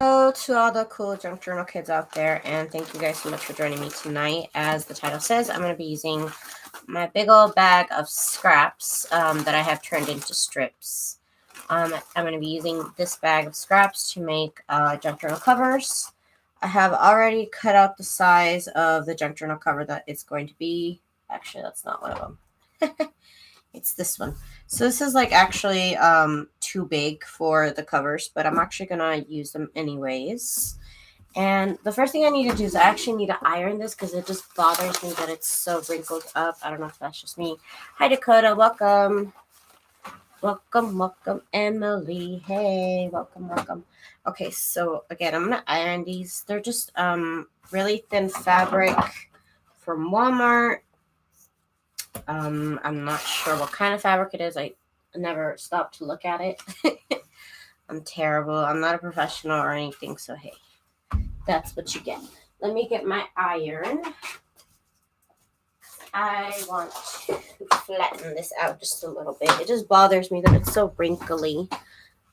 Hello to all the cool junk journal kids out there, and thank you guys so much for joining me tonight. As the title says, I'm going to be using my big old bag of scraps that I have turned into strips. I'm going to be using this bag of scraps to make junk journal covers. I have already cut out the size of the junk journal cover that it's going to be. Actually, that's not one of them. It's this one. So this is like actually too big for the covers, but I'm actually going to use them anyways. And the first thing I need to do is I actually need to iron this because it just bothers me that it's so wrinkled up. I don't know if that's just me. Hi, Dakota. Welcome. Welcome, Emily. Hey, welcome. Okay, so again, I'm going to iron these. They're just really thin fabric from Walmart. I'm not sure what kind of fabric it is. I never stopped to look at it. I'm terrible. I'm not a professional or anything, so hey, that's what you get. Let me get my iron. I want to flatten this out just a little bit. It just bothers me that it's so wrinkly.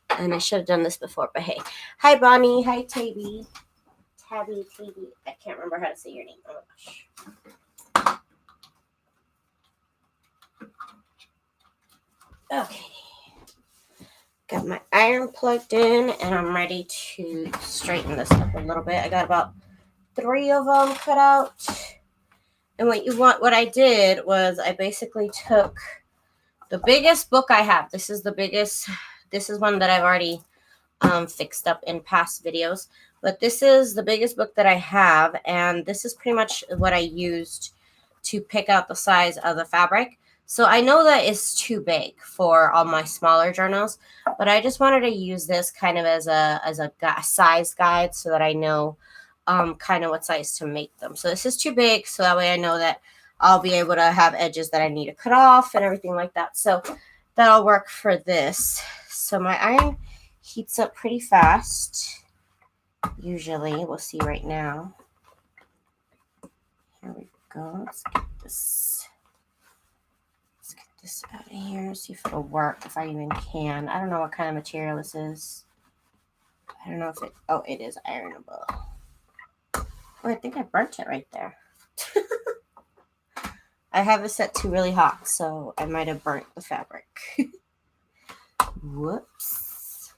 And I should have done this before, but hey. Hi, Bonnie. Hi, Tabby. Tabby. I can't remember how to say your name. Oh, my gosh. Okay, got my iron plugged in and I'm ready to straighten this up a little bit. I got about 3 of them cut out. And what I did was I basically took the biggest book I have. This is one that I've already fixed up in past videos. But this is the biggest book that I have, and this is pretty much what I used to pick out the size of the fabric. So I know that it's too big for all my smaller journals, but I just wanted to use this kind of as a size guide so that I know kind of what size to make them. So this is too big, so that way I know that I'll be able to have edges that I need to cut off and everything like that. So that'll work for this. So my iron heats up pretty fast. Usually, we'll see right now. Here we go. Let's get this out of here. See if it'll work, if I even can. I don't know what kind of material this is. I don't know if it is ironable. Oh, I think I burnt it right there. I have it set to really hot, so I might have burnt the fabric. Whoops.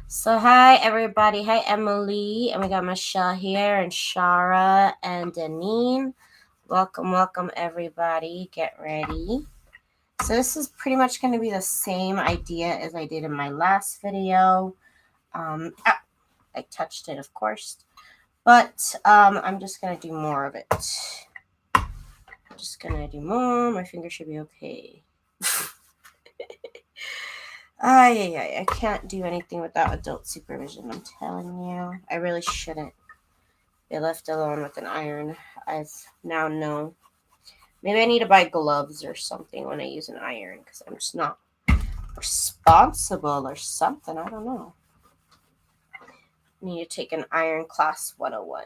So hi everybody. Hi Emily. And we got Michelle here and Shara and Deneen. Welcome everybody. Get ready. So this is pretty much going to be the same idea as I did in my last video. I touched it, of course. But I'm just going to do more of it. I'm just going to do more. My finger should be okay. I can't do anything without adult supervision, I'm telling you. I really shouldn't be left alone with an iron. I now know. Maybe I need to buy gloves or something when I use an iron because I'm just not responsible or something. I don't know. I need to take an iron class 101.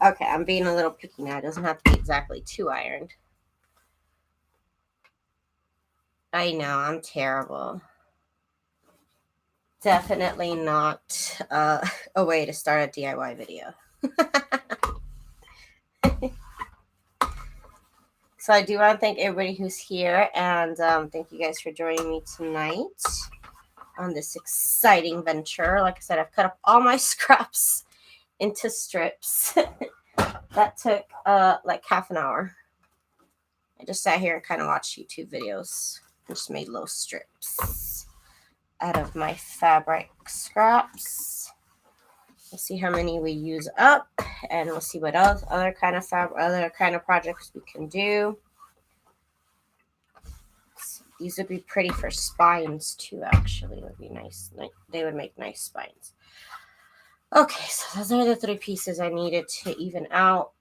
Okay, I'm being a little picky now. It doesn't have to be exactly 2 ironed. I know, I'm terrible. Definitely not a way to start a DIY video. So I do want to thank everybody who's here, and thank you guys for joining me tonight on this exciting venture. Like I said, I've cut up all my scraps into strips. That took like half an hour. I just sat here and kind of watched YouTube videos. I just made little strips out of my fabric scraps. We'll see how many we use up, and we'll see what else other kind of projects we can do. So these would be pretty for spines too. Actually, it would be nice. They would make nice spines. Okay, so those are the 3 pieces I needed to even out.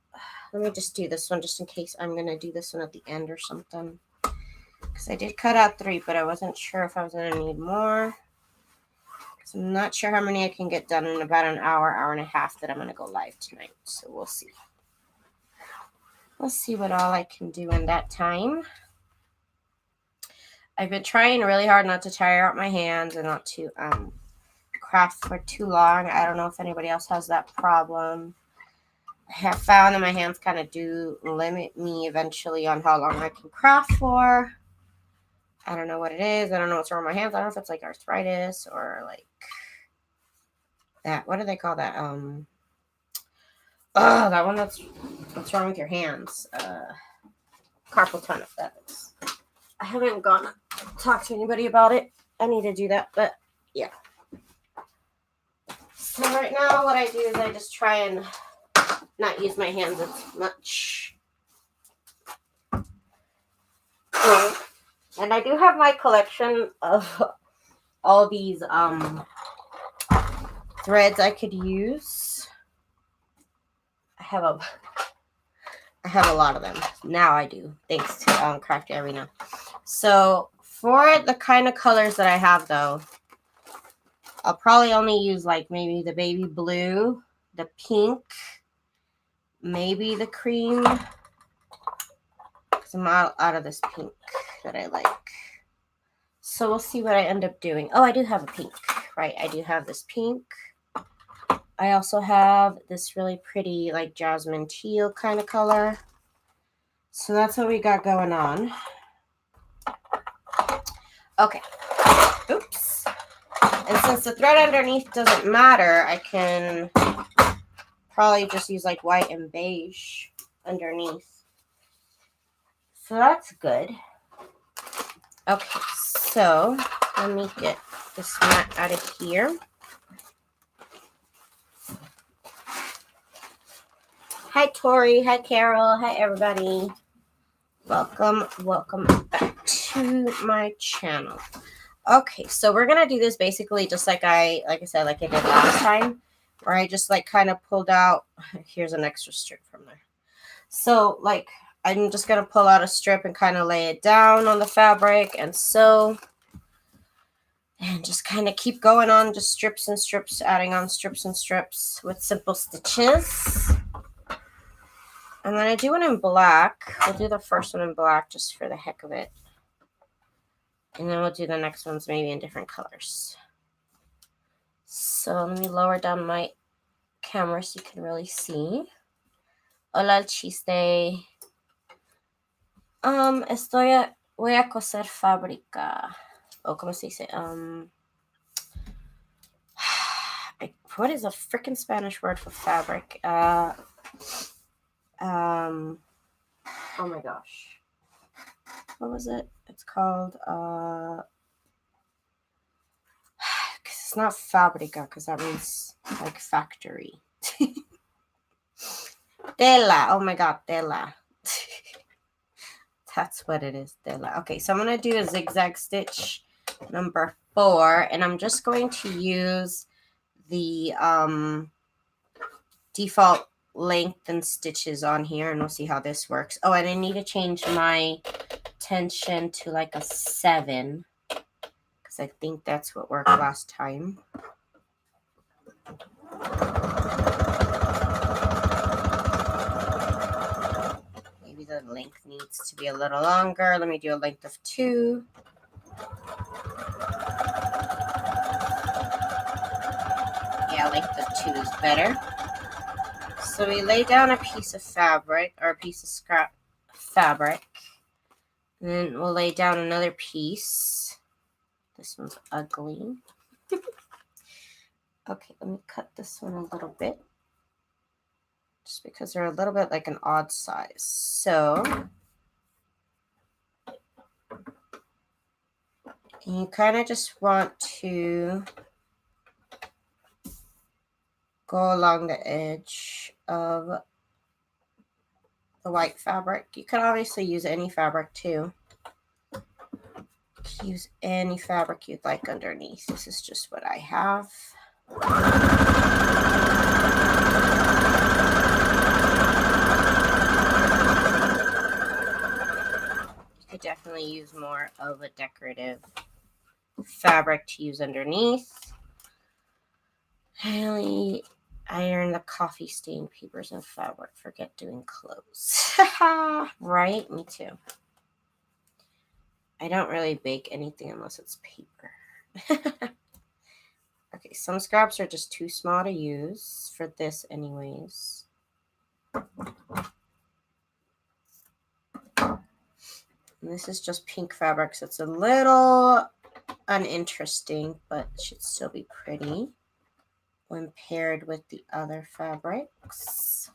Let me just do this one just in case I'm going to do this one at the end or something. Because I did cut out 3, but I wasn't sure if I was going to need more. So I'm not sure how many I can get done in about an hour and a half that I'm going to go live tonight. So we'll see. We'll see what all I can do in that time. I've been trying really hard not to tire out my hands and not to craft for too long. I don't know if anybody else has that problem. I have found that my hands kind of do limit me eventually on how long I can craft for. I don't know what it is. I don't know what's wrong with my hands. I don't know if it's like arthritis or like that. What do they call that? That one that's what's wrong with your hands. Carpal tunnel. That is. I haven't gone to talk to anybody about it. I need to do that, but yeah. So right now what I do is I just try and not use my hands as much. And I do have my collection of all these threads I could use. I have a lot of them. Now I do, thanks to Crafty Arena. So for the kind of colors that I have though, I'll probably only use like maybe the baby blue, the pink, maybe the cream. Because I'm out of this pink that I like. So we'll see what I end up doing. Oh, I do have a pink, right? I do have this pink. I also have this really pretty like jasmine teal kind of color. So that's what we got going on. Okay. Oops. And since the thread underneath doesn't matter, I can probably just use like white and beige underneath. So that's good. Okay, so let me get this mat out of here. Hi Tori, hi Carol, hi everybody. Welcome back to my channel. Okay, so we're gonna do this basically just like I said, like I did last time, where I just like kind of pulled out. Here's an extra strip from there. So like I'm just gonna pull out a strip and kind of lay it down on the fabric and sew, and just kind of keep going on, just strips and strips, adding on strips and strips with simple stitches. I'm gonna do one in black. We'll do the first one in black just for the heck of it. And then we'll do the next ones maybe in different colors. So let me lower down my camera so you can really see. Hola el chiste. Voy a coser fábrica. O como se dice? What is a freaking Spanish word for fabric? Oh my gosh. What was it? It's called it's not fabrica because that means like factory. Tela. Oh my god, tela. That's what it is, tela. Okay, so I'm going to do a zigzag stitch number 4, and I'm just going to use the default length and stitches on here, and we'll see how this works. Oh, and I need to change my tension to like a 7 because I think that's what worked last time. Maybe the length needs to be a little longer. Let me do a length of 2. Yeah, length of 2 is better. So we lay down a piece of fabric, or a piece of scrap fabric. And then we'll lay down another piece. This one's ugly. Okay, let me cut this one a little bit. Just because they're a little bit like an odd size. So you kind of just want to go along the edge of the white fabric. You could obviously use any fabric too. Use any fabric you'd like underneath. This is just what I have. You could definitely use more of a decorative fabric to use underneath. I only iron the coffee stained papers and fabric. Forget doing clothes. Right? Me too. I don't really bake anything unless it's paper. Okay, some scraps are just too small to use for this anyways. And this is just pink fabric, so it's a little uninteresting, but it should still be pretty when paired with the other fabrics.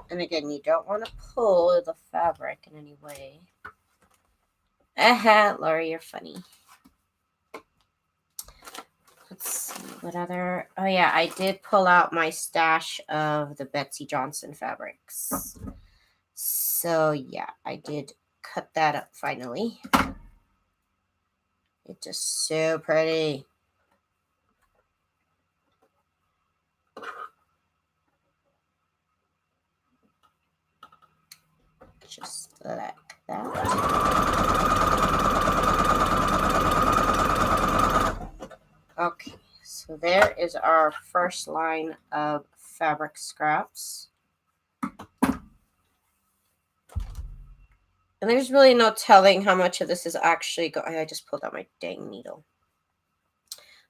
And again, you don't want to pull the fabric in any way. Laura, you're funny. Let's see, what other... Oh yeah, I did pull out my stash of the Betsy Johnson fabrics. So yeah, I did cut that up finally. It's just so pretty. Just like that. Okay, so there is our first line of fabric scraps. And there's really no telling how much of this is actually going... I just pulled out my dang needle.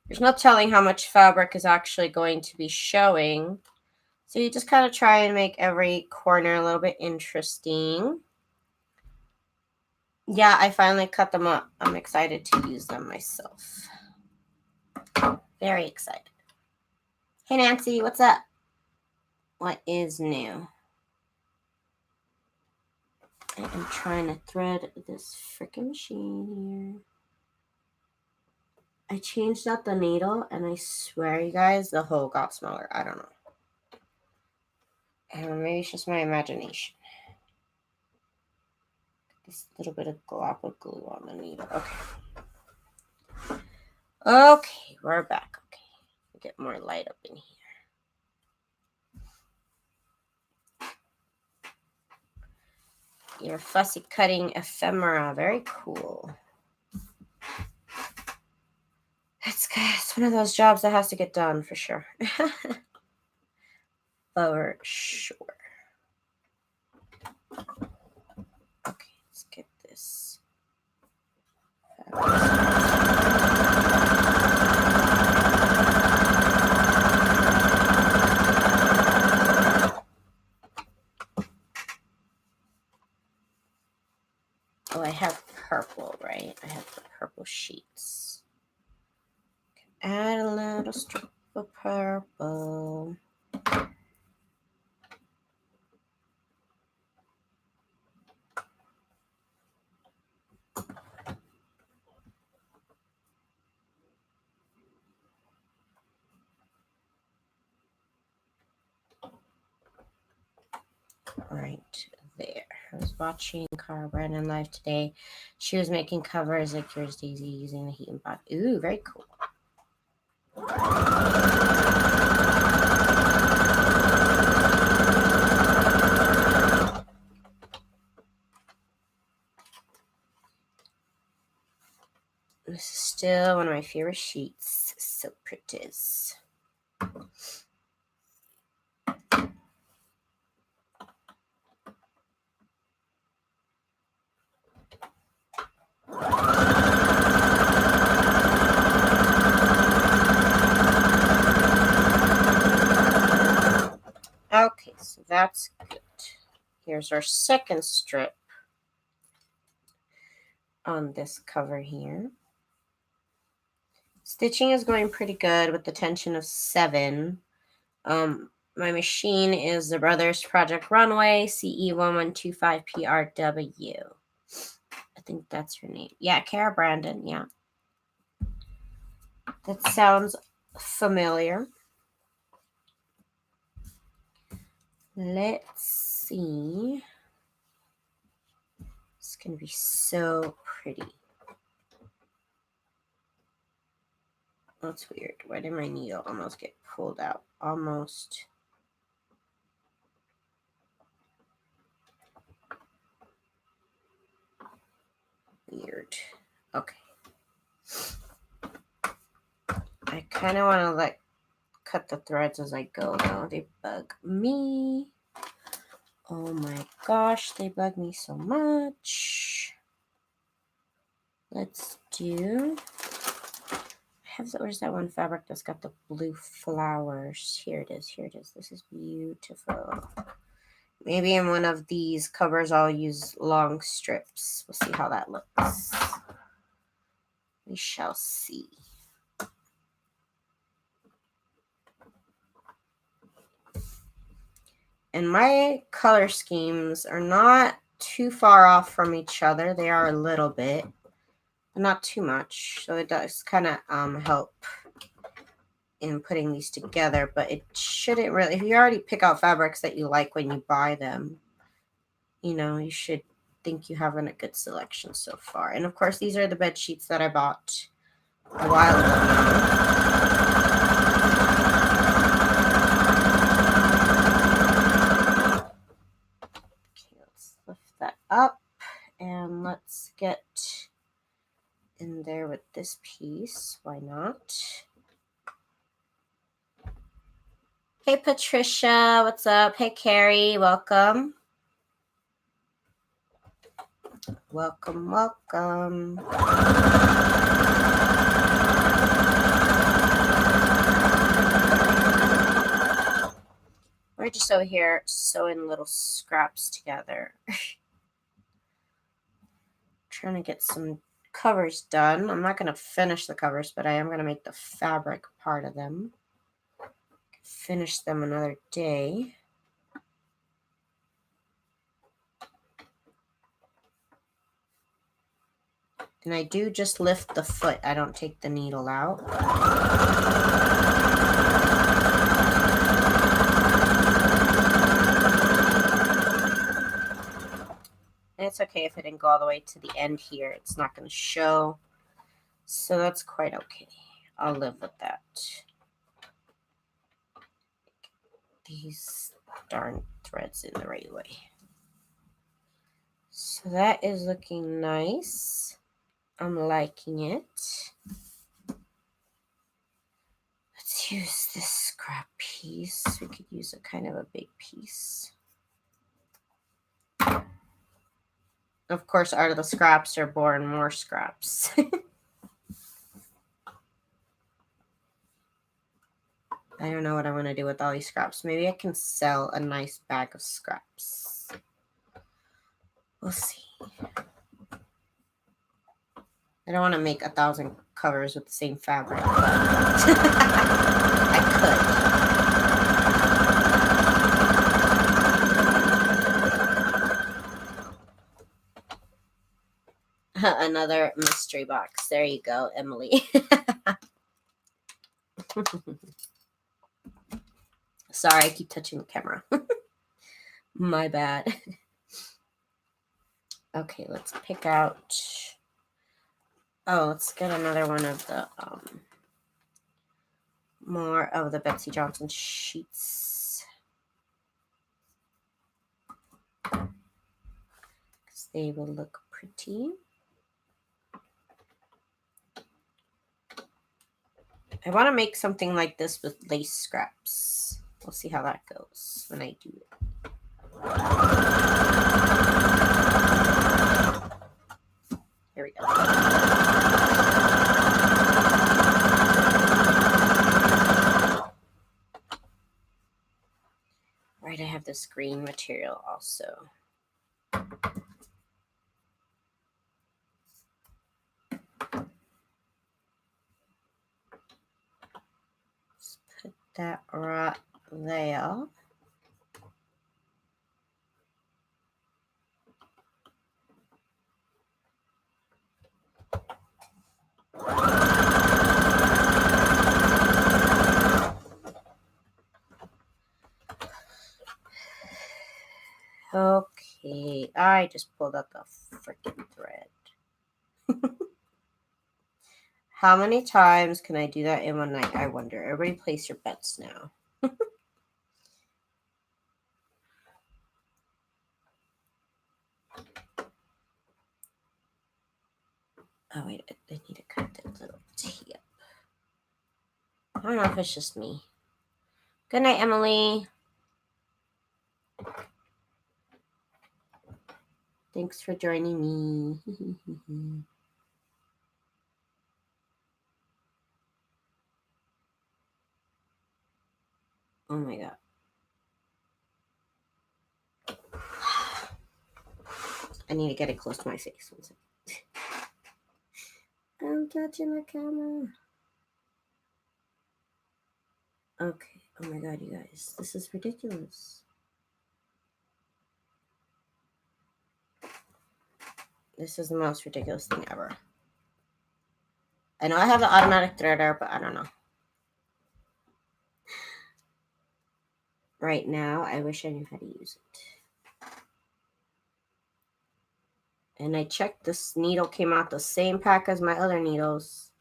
There's no telling how much fabric is actually going to be showing. So you just kind of try and make every corner a little bit interesting. Yeah, I finally cut them up. I'm excited to use them myself. Very excited. Hey, Nancy, what's up? What is new? I am trying to thread this freaking machine here. I changed out the needle, and I swear, you guys, the hole got smaller. I don't know. Maybe it's just my imagination. This little bit of glop of glue on the needle. Okay. Okay, we're back. Okay. Get more light up in here. Your fussy cutting ephemera. Very cool. That's good. It's one of those jobs that has to get done for sure. For sure. Okay, let's get this. Oh, I have purple, right? I have the purple sheets. Add a little strip of purple. Right there. I was watching Cara Brandon live today. She was making covers like yours, Daisy, using the heat and bot. Ooh, very cool. This is still one of my favorite sheets. So pretty. Okay, so that's good. Here's our second strip on this cover here. Stitching is going pretty good with the tension of 7. My machine is the Brothers Project Runway CE1125PRW. I think that's her name. Yeah, Cara Brandon, yeah. That sounds familiar. Let's see. It's going to be so pretty. That's weird. Why did my needle almost get pulled out? Almost. Weird. Okay. I kind of want to cut the threads as I go though. They bug me. Oh my gosh, they bug me so much. Let's do, where's that one fabric that's got the blue flowers? Here it is, here it is. This is beautiful. Maybe in one of these covers I'll use long strips. We'll see how that looks. We shall see. And my color schemes are not too far off from each other. They are a little bit, but not too much. So it does kind of help in putting these together, but it shouldn't really, if you already pick out fabrics that you like when you buy them, you know, you should think you have a good selection so far. And of course, these are the bed sheets that I bought a while ago now. Okay, let's lift that up and let's get in there with this piece. Why not? Hey, Patricia, what's up? Hey, Carrie, welcome. Welcome, welcome. We're just over here sewing little scraps together. Trying to get some covers done. I'm not going to finish the covers, but I am going to make the fabric part of them. Finish them another day. And I do just lift the foot. I don't take the needle out. And it's okay if it didn't go all the way to the end here. It's not going to show. So that's quite okay. I'll live with that. These darn threads in the right way. So that is looking nice. I'm liking it. Let's use this scrap piece. We could use a kind of a big piece. Of course, out of the scraps are born more scraps. I don't know what I want to do with all these scraps. Maybe I can sell a nice bag of scraps. We'll see. I don't want to make 1,000 covers with the same fabric, but I could. Another mystery box. There you go, Emily. Sorry, I keep touching the camera. My bad. Okay, let's pick out. Oh, let's get another one of the more of the Betsy Johnson sheets. Because they will look pretty. I want to make something like this with lace scraps. We'll see how that goes when I do it. Here we go. Right, I have this green material also. Let's put that right there. Okay, I just pulled out the freaking thread. How many times can I do that in one night? I wonder. Everybody place your bets now. Oh, wait, I need to cut that little tip. I don't know if it's just me. Good night, Emily. Thanks for joining me. Oh my god. I need to get it close to my face. 1 second. I'm touching the camera. Okay. Oh my god, you guys. This is ridiculous. This is the most ridiculous thing ever. I know I have the automatic threader, but I don't know. Right now, I wish I knew how to use it. And I checked, this needle came out the same pack as my other needles.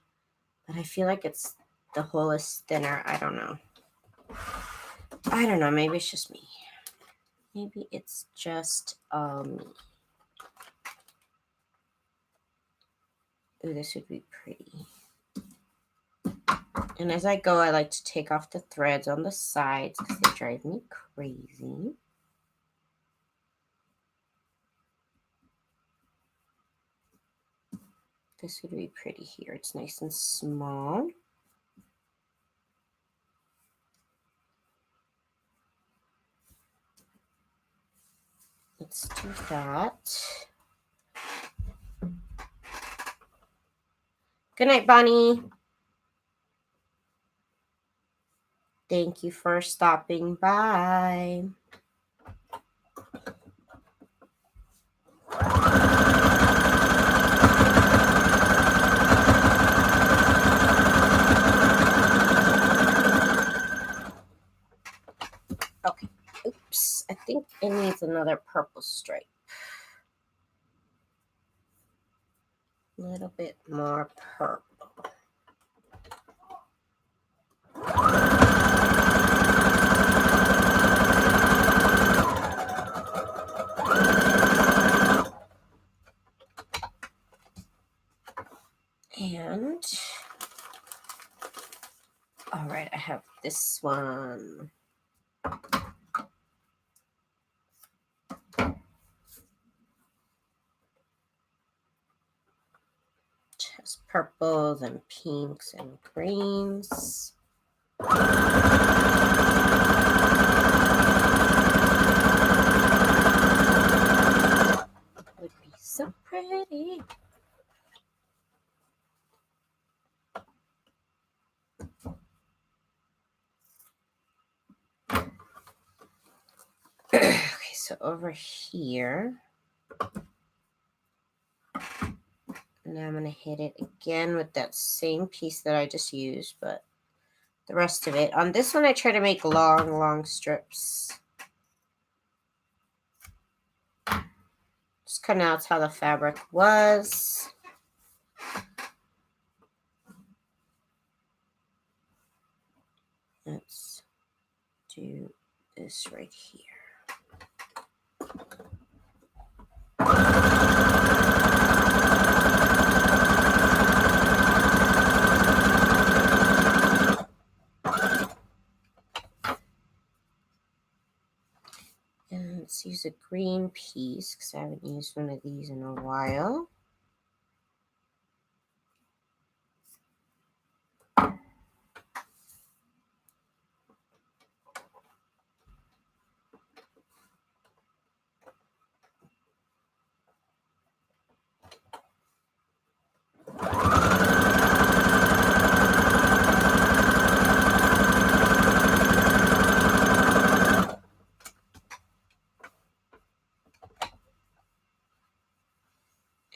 But I feel like the hole is thinner. I don't know. Maybe it's just me. Maybe it's just me. Ooh, this would be pretty. And as I go, I like to take off the threads on the sides because they drive me crazy. This would be pretty here. It's nice and small. Let's do that. Good night, Bonnie. Thank you for stopping by. Okay. Oops. I think it needs another purple stripe. A little bit more purple. And all right, I have this one. Just purples and pinks and greens. Would be so pretty. Okay, so over here, now I'm going to hit it again with that same piece that I just used, but the rest of it. On this one, I try to make long strips. Just kind of that's how the fabric was. Let's do this right here. And let's use a green piece because I haven't used one of these in a while.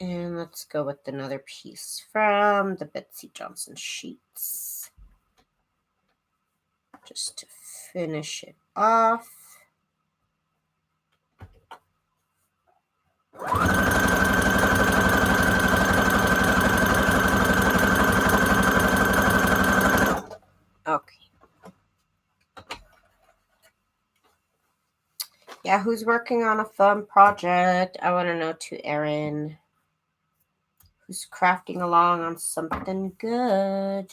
And let's go with another piece from the Betsy Johnson sheets. Just to finish it off. Okay. Yeah, who's working on a fun project? I want to know to Erin. Who's crafting along on something good?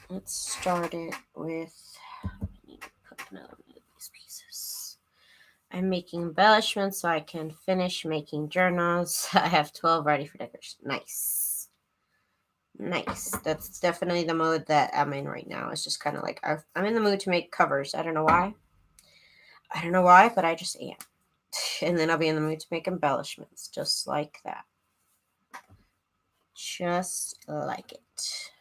Let's start it with I'm making embellishments so I can finish making journals. I have 12 ready for decoration. Nice. Nice. That's definitely the mode that I'm in right now. It's just kind of like I'm in the mood to make covers. I don't know why. I don't know why, but I just am. And then I'll be in the mood to make embellishments, just like that. Just like it.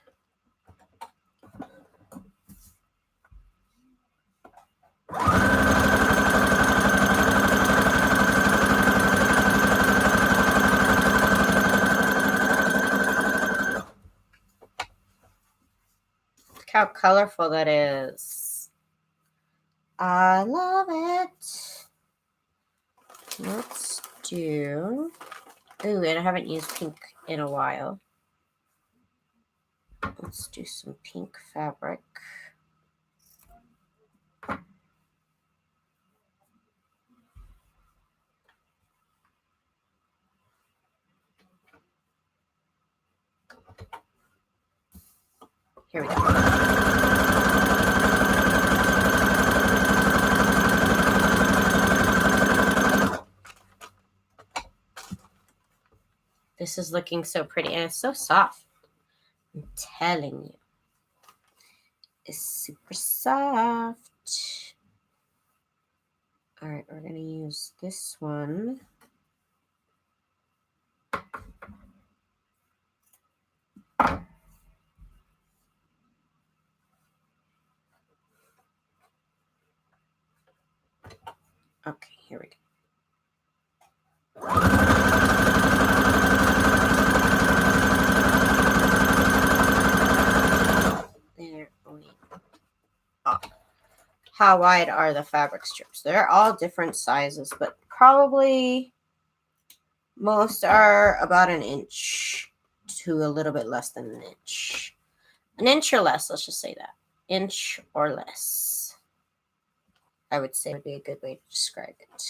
Look how colorful that is. I love it. Let's do... Ooh, and I haven't used pink in a while. Let's do some pink fabric. Here we go. This is looking so pretty, and it's so soft. I'm telling you. It's super soft. All right, we're going to use this one. Okay, here we go. There we go. How wide are the fabric strips? They're all different sizes, but probably most are about an inch to a little bit less than an inch. An inch or less, let's just say that. Inch or less, I would say would be a good way to describe it.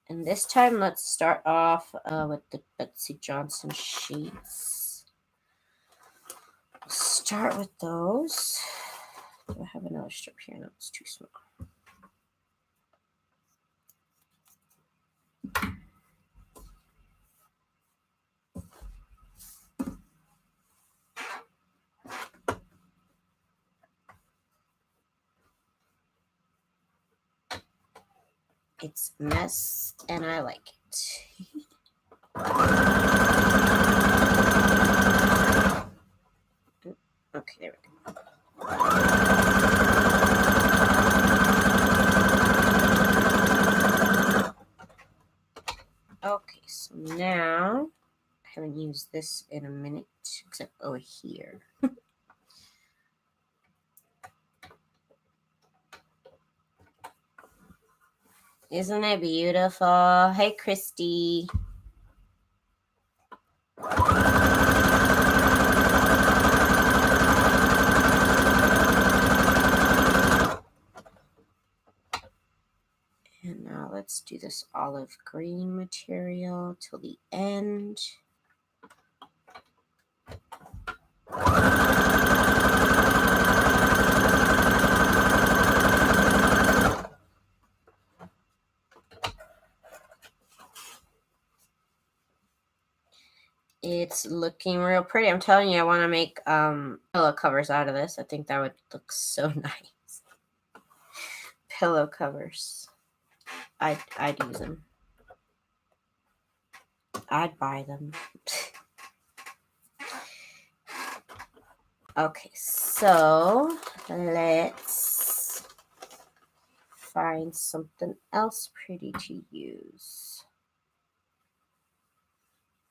And this time, let's start off with the Betsy Johnson sheets. Start with those. Do I have another strip here? No, it's too small. It's a mess, and I like it. Okay, there we go. Okay, so now I haven't used this in a minute, except over here. Isn't it beautiful? Hey, Christy. And now let's do this olive green material till the end. It's looking real pretty. I'm telling you, I want to make pillow covers out of this. I think that would look so nice. Pillow covers. I'd use them. I'd buy them. Okay, so let's find something else pretty to use.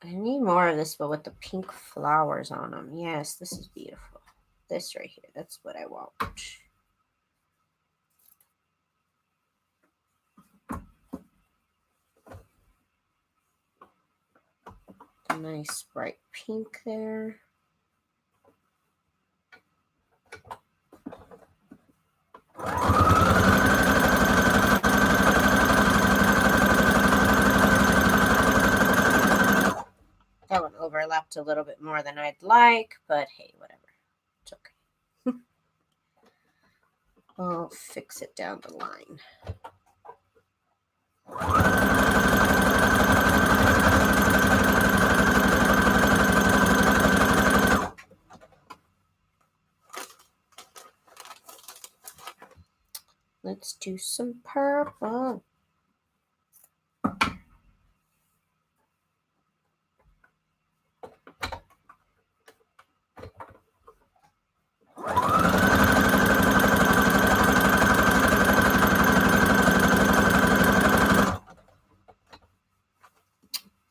I need more of this, but with the pink flowers on them. Yes, this is beautiful. This right here, that's what I want. A nice bright pink there. That one overlapped a little bit more than I'd like, but hey, whatever. It's okay. I'll fix it down the line. Let's do some purple.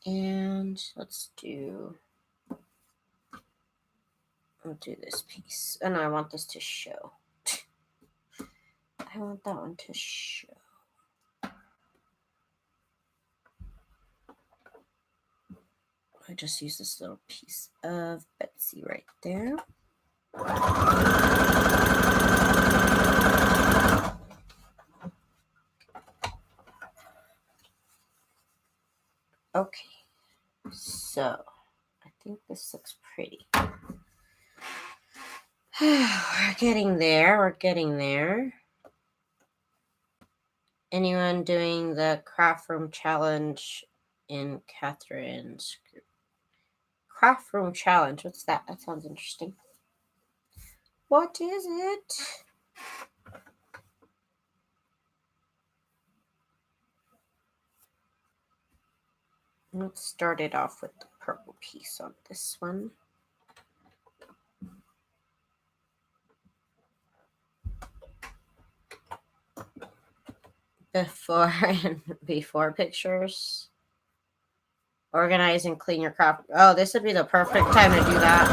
And I'll do this piece. And I want this to show. I want that one to show. I just use this little piece of Betsy right there. Okay, so I think this looks pretty. We're getting there. We're getting there. Anyone doing the craft room challenge in Catherine's group? Craft room challenge. What's that? That sounds interesting. What is it? Let's start it off with the purple piece on this one. Before pictures. Organize and clean your craft. Oh, this would be the perfect time to do that.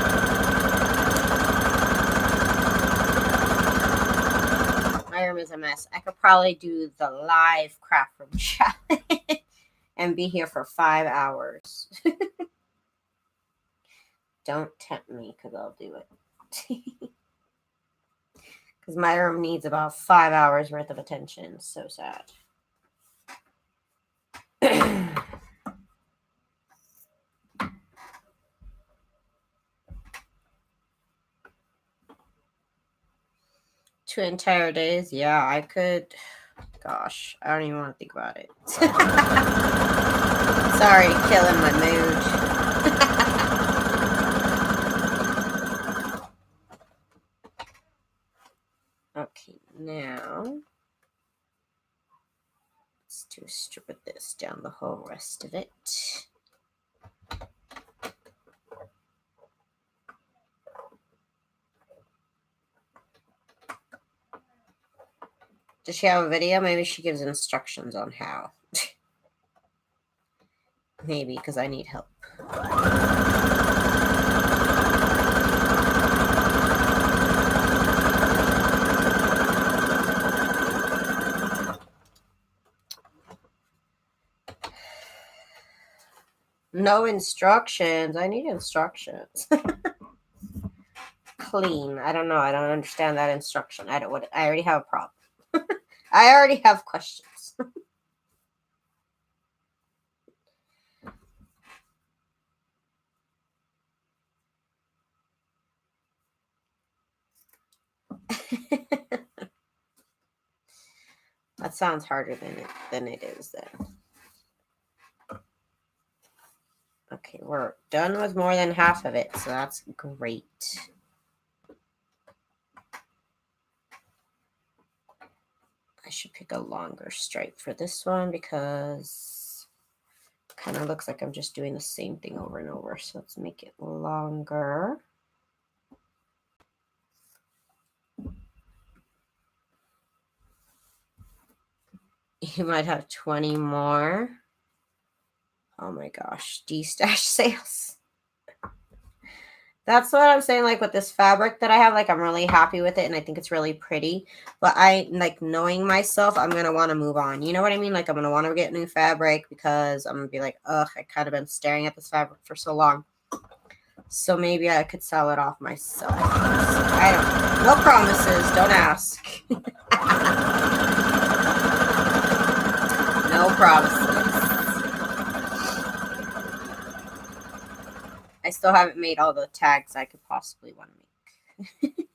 My room is a mess. I could probably do the live craft room challenge and be here for 5 hours. Don't tempt me, because I'll do it. Because my room needs about 5 hours worth of attention. So sad. Two entire days? Yeah, I could. Gosh, I don't even want to think about it. Sorry, killing my mood. Okay, now let's do a strip of this down the whole rest of it. Does she have a video? Maybe she gives instructions on how. Maybe, because I need help. No instructions. I need instructions. Clean. I don't know. I don't understand that instruction. I already have a problem. I already have questions. That sounds harder than it is then. Okay, we're done with more than half of it, so that's great. I should pick a longer stripe for this one because it kind of looks like I'm just doing the same thing over and over. So let's make it longer. You might have 20 more. Oh my gosh, D-stash sales. That's what I'm saying, like with this fabric that I have, like I'm really happy with it and I think it's really pretty. But I, like knowing myself, I'm going to want to move on. You know what I mean? Like I'm going to want to get new fabric because I'm going to be like, ugh, I kind of been staring at this fabric for so long. So maybe I could sell it off myself. I don't know. No promises. Don't ask. No promises. I still haven't made all the tags I could possibly want to make.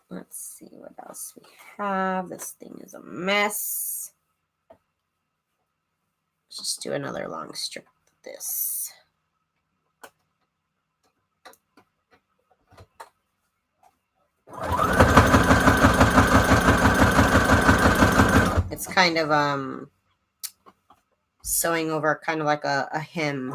Let's see what else we have. This thing is a mess. Let's just do another long strip of this. kind of sewing over kind of like a hem.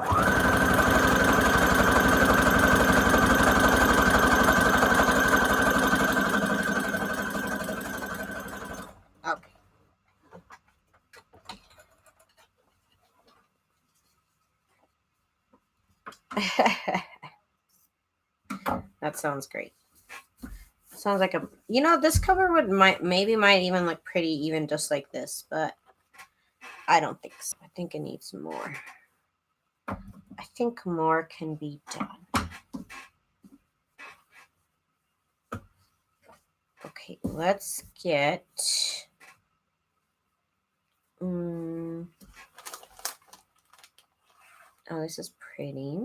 Okay. That sounds great. Sounds like a, you know, this cover might even look pretty even just like this, but I don't think so. I think it needs more. I think more can be done. Okay, let's get oh, this is pretty.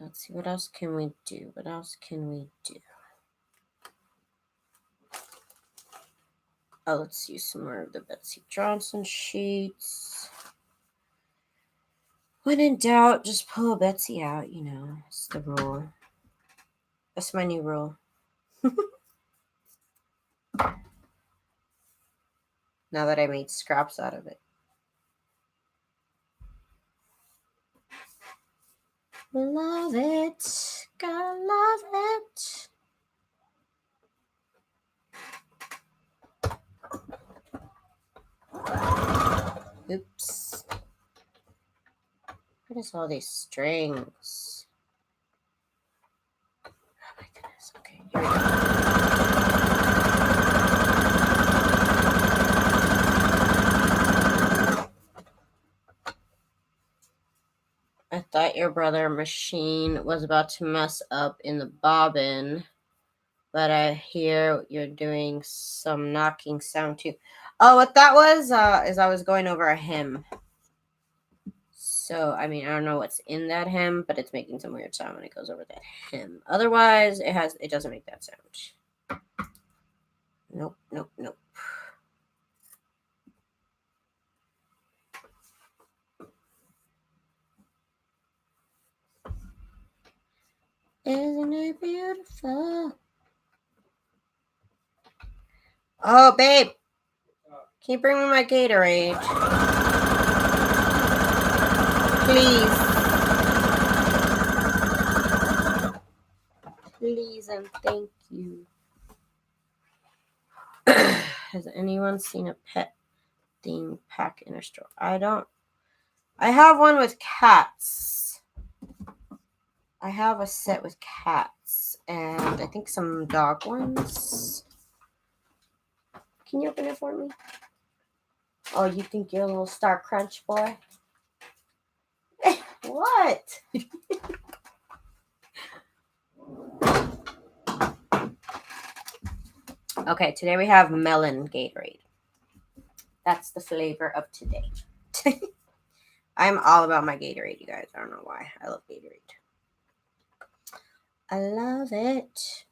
Let's see, what else can we do? What else can we do? Oh, let's use some more of the Betsy Johnson sheets. When in doubt, just pull Betsy out, you know. It's the rule. That's my new rule. Now that I made scraps out of it. Love it. Gotta love it. Oops. What is all these strings? Oh my goodness. Okay, here we go. I thought your brother machine was about to mess up in the bobbin, but I hear you're doing some knocking sound too. Oh, what that was is I was going over a hem. So, I mean, I don't know what's in that hem, but it's making some weird sound when it goes over that hem. Otherwise, it doesn't make that sound. Nope, nope, nope. Isn't it beautiful? Oh, babe. Can you bring me my Gatorade? Please. Please and thank you. Has anyone seen a pet theme pack in a store? I don't. I have one with cats. I have a set with cats and I think some dog ones. Can you open it for me? Oh, you think you're a little Star Crunch boy? What? Okay, today we have melon Gatorade. That's the flavor of today. I'm all about my Gatorade, you guys. I don't know why. I love Gatorade. I love it.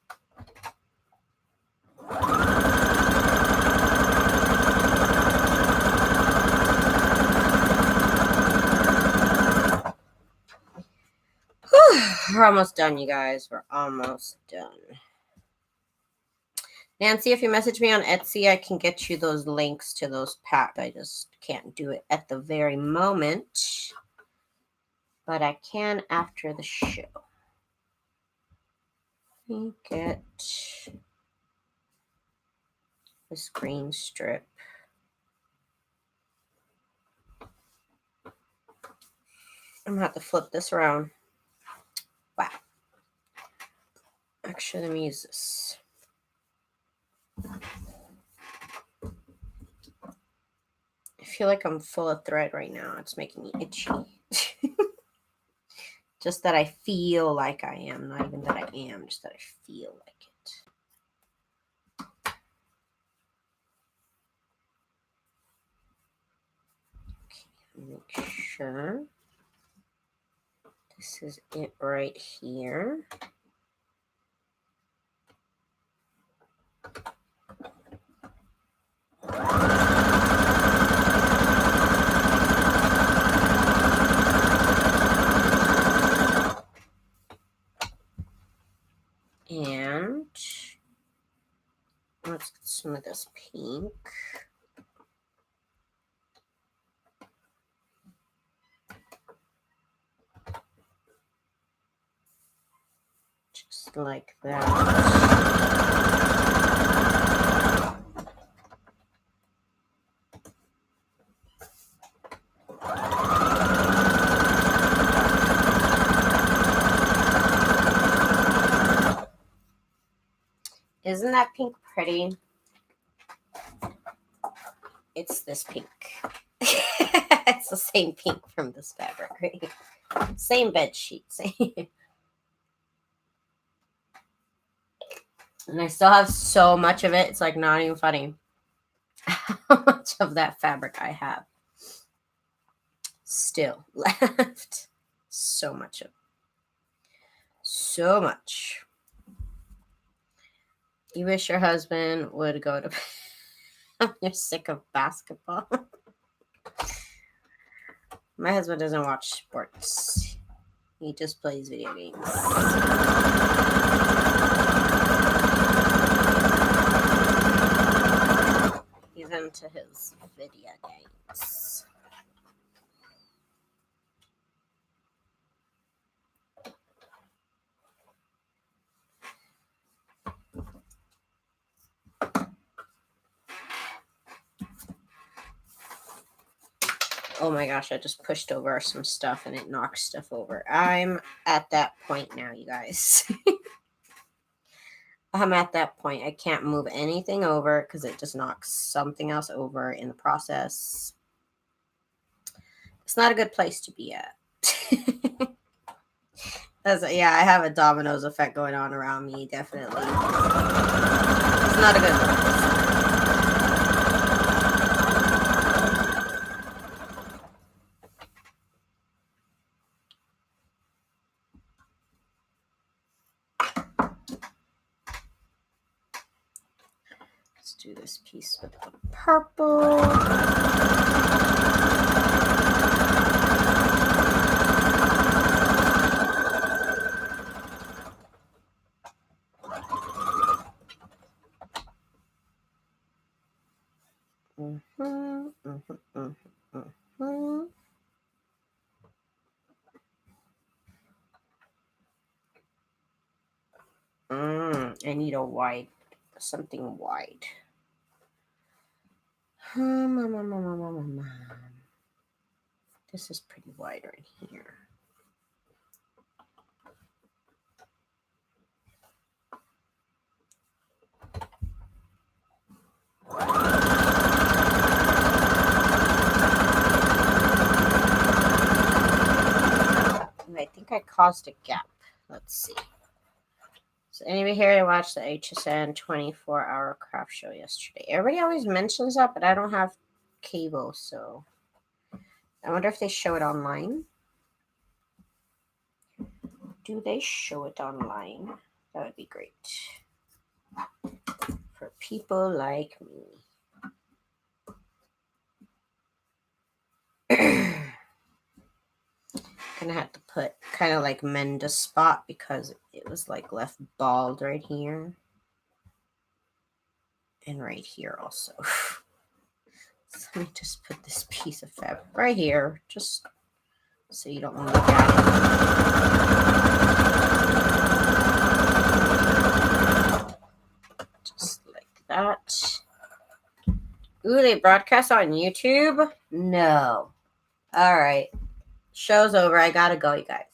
We're almost done, you guys. We're almost done. Nancy, if you message me on Etsy, I can get you those links to those packs. I just can't do it at the very moment. But I can after the show. Let me get this green strip. I'm going to have to flip this around. Wow. Actually, let me use this. I feel like I'm full of thread right now. It's making me itchy. Just that I feel like I am. Not even that I am. Just that I feel like it. Okay, make sure this is it right here. And I'm Let's get some of this pink. Just like that. Isn't that pink pretty? It's this pink. It's the same pink from this fabric, right? Same bed sheet. And I still have so much of it. It's like not even funny how much of that fabric I have still left. So much of it. So much. You wish your husband would go to bed. You're sick of basketball. My husband doesn't watch sports. He just plays video games. He's into his video games. Oh my gosh, I just pushed over some stuff and it knocked stuff over. I'm at that point now, you guys. I'm at that point. I can't move anything over because it just knocks something else over in the process. It's not a good place to be at. Yeah, I have a dominoes effect going on around me, definitely. It's not a good place. Let's do this piece with the purple. I need a wide, something wide. This is pretty wide right here. And I think I caused a gap. Let's see. So anybody here watched the HSN 24-hour craft show yesterday? Everybody always mentions that, but I don't have cable, so I wonder if they show it online. Do they show it online? That would be great for people like me. Gonna have to put kind of like mend a spot because it was like left bald right here and right here also. So let me just put this piece of fabric right here just so you don't look at it. Just like that. Ooh, they broadcast on YouTube? No. All right. Show's over. I gotta go, you guys.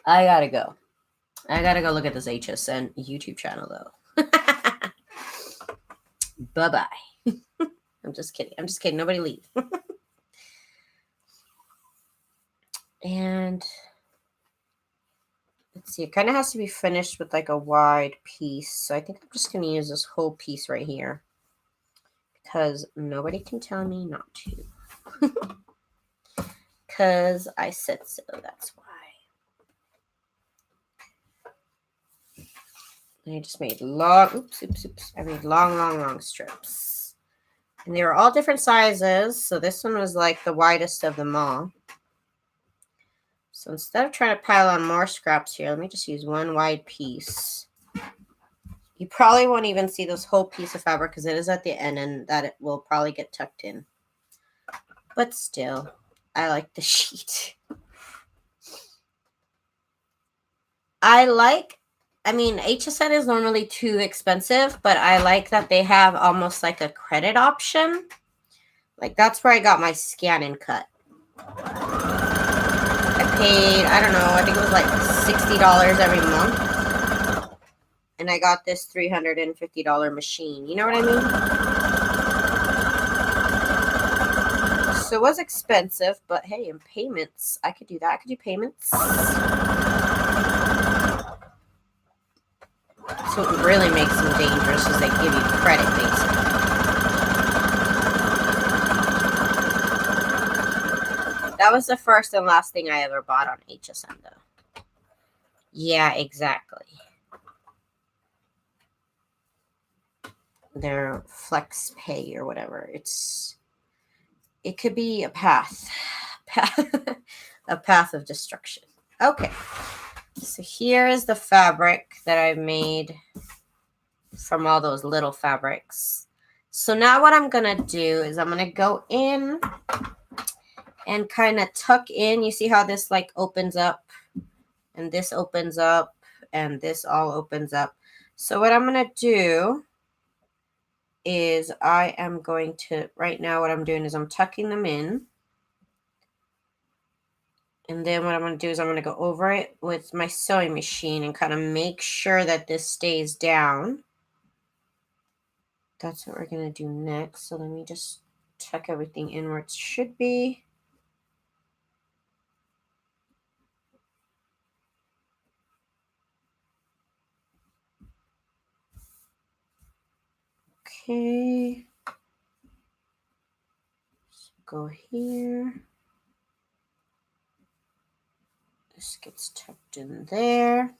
I gotta go. I gotta go look at this HSN YouTube channel, though. Bye-bye. I'm just kidding. I'm just kidding. Nobody leave. And let's see. It kind of has to be finished with like a wide piece. So I think I'm just going to use this whole piece right here. Because nobody can tell me not to. Because I said so. That's why. And I just made long, I made long strips. And they were all different sizes. So this one was like the widest of them all. So instead of trying to pile on more scraps here, let me just use one wide piece. You probably won't even see this whole piece of fabric because it is at the end and that it will probably get tucked in. But still, I like the sheet. I mean, HSN is normally too expensive, but I like that they have almost like a credit option. Like, that's where I got my scan and cut. I paid, I don't know, I think it was like $60 every month. And I got this $350 machine. You know what I mean? So it was expensive, but hey, in payments, I could do that. I could do payments. So what really makes them dangerous is they give you credit, basically. That was the first and last thing I ever bought on HSN, though. Yeah, exactly. Their flex pay or whatever. It could be a path. A path of destruction. Okay. So here is the fabric that I've made from all those little fabrics. So now what I'm going to do is I'm going to go in and kind of tuck in. You see how this like opens up and this opens up and this all opens up. So what I'm going to do is I am going to, right now what I'm doing is I'm tucking them in. And then what I'm going to do is I'm going to go over it with my sewing machine and kind of make sure that this stays down. That's what we're going to do next. So let me just tuck everything in where it should be. Okay. So go here. This gets tucked in there.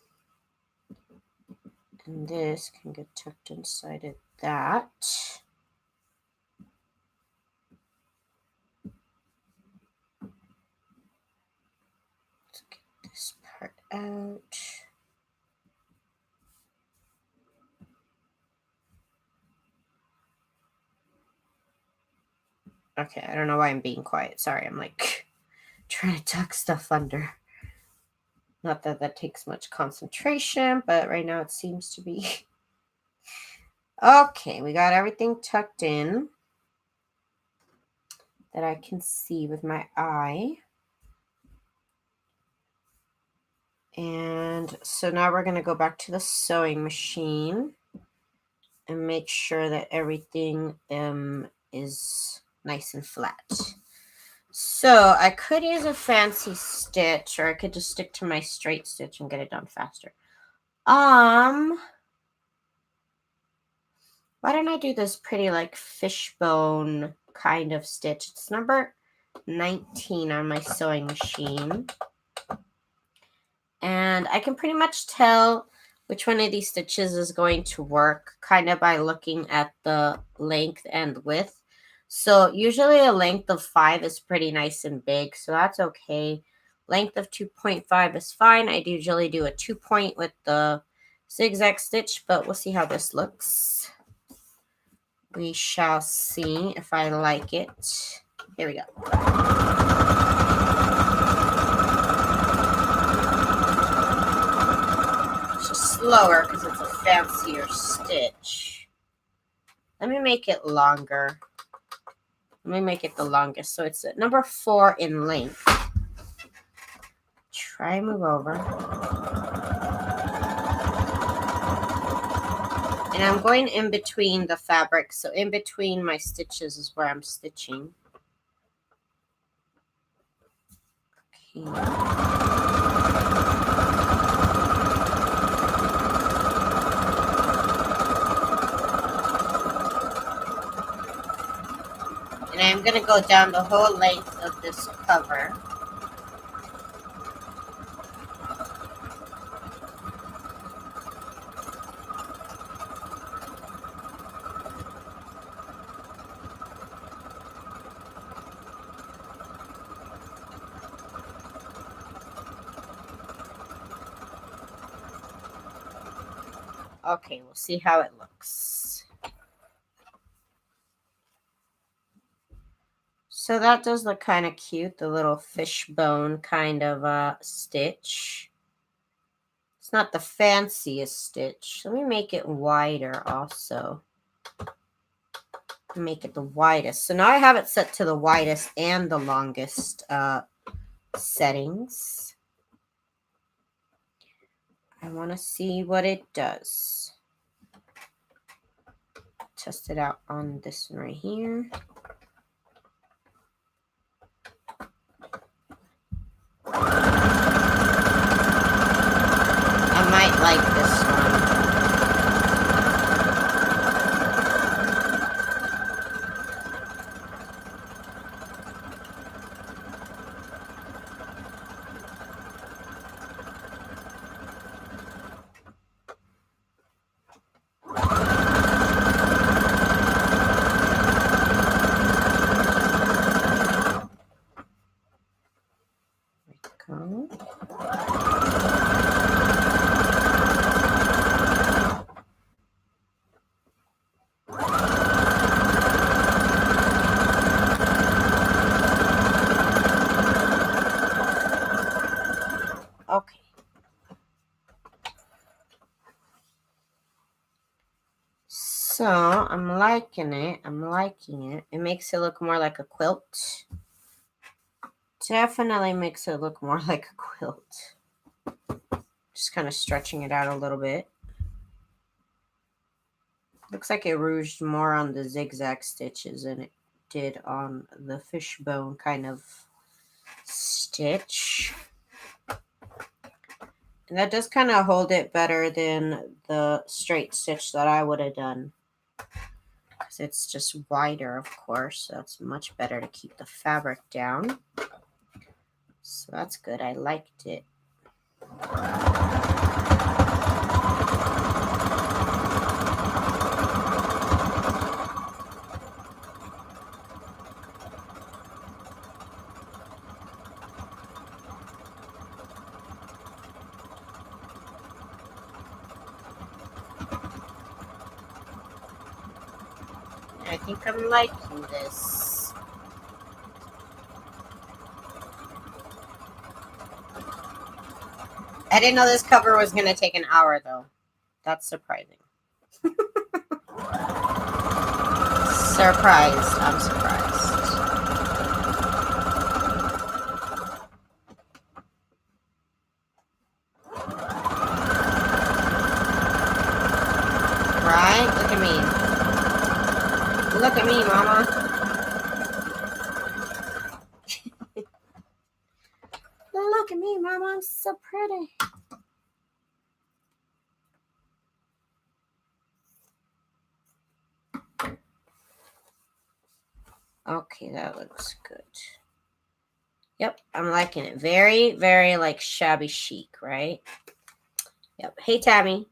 And this can get tucked inside of that. Let's get this part out. Okay, I don't know why I'm being quiet. Sorry, I'm like trying to tuck stuff under. Not that that takes much concentration, but right now it seems to be. Okay, we got everything tucked in that I can see with my eye. And so now we're going to go back to the sewing machine and make sure that everything is nice and flat. So I could use a fancy stitch, or I could just stick to my straight stitch and get it done faster. Why don't I do this pretty like fishbone kind of stitch? It's number 19 on my sewing machine. And I can pretty much tell which one of these stitches is going to work kind of by looking at the length and width. So usually a length of 5 is pretty nice and big, so that's okay. Length of 2.5 is fine. I usually do a 2-point with the zigzag stitch, but we'll see how this looks. We shall see if I like it. Here we go. It's just slower because it's a fancier stitch. Let me make it longer. Let me make it the longest. So it's number 4 in length. Try and move over. And I'm going in between the fabric. So in between my stitches is where I'm stitching. Okay. And I'm going to go down the whole length of this cover. Okay, we'll see how it looks. So that does look kind of cute, the little fishbone kind of stitch. It's not the fanciest stitch. Let me make it wider also. Make it the widest. So now I have it set to the widest and the longest settings. I want to see what it does. Test it out on this one right here. I might like this one. Go. Okay. So I'm liking it. It makes it look more like a quilt. Definitely makes it look more like a quilt. Just kind of stretching it out a little bit. Looks like it rouged more on the zigzag stitches than it did on the fishbone kind of stitch. And that does kind of hold it better than the straight stitch that I would have done. Because it's just wider, of course. So it's much better to keep the fabric down. So that's good. I liked it. I think I'm liking this. I didn't know this cover was going to take an hour, though. That's surprising. Surprised. I'm surprised. Right? Look at me. Look at me, mama. Look at me, mama. I'm so pretty. Okay, that looks good. Yep, I'm liking it. Very, very like shabby chic, right? Yep. Hey, Tammy.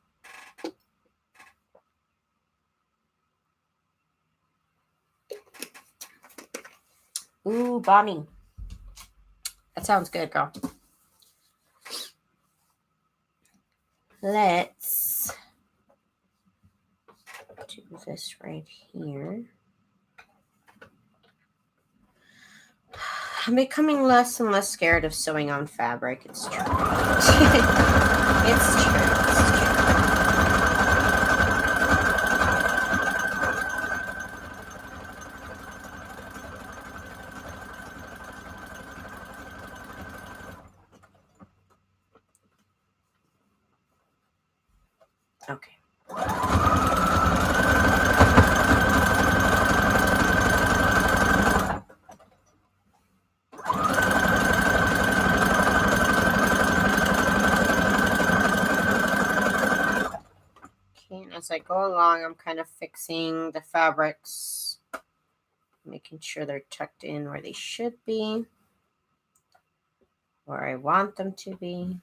Ooh, Bonnie. That sounds good, girl. Let's do this right here. I'm becoming less and less scared of sewing on fabric. It's true. It's true. Okay. And as I go along, I'm kind of fixing the fabrics, making sure they're tucked in where they should be, where I want them to be.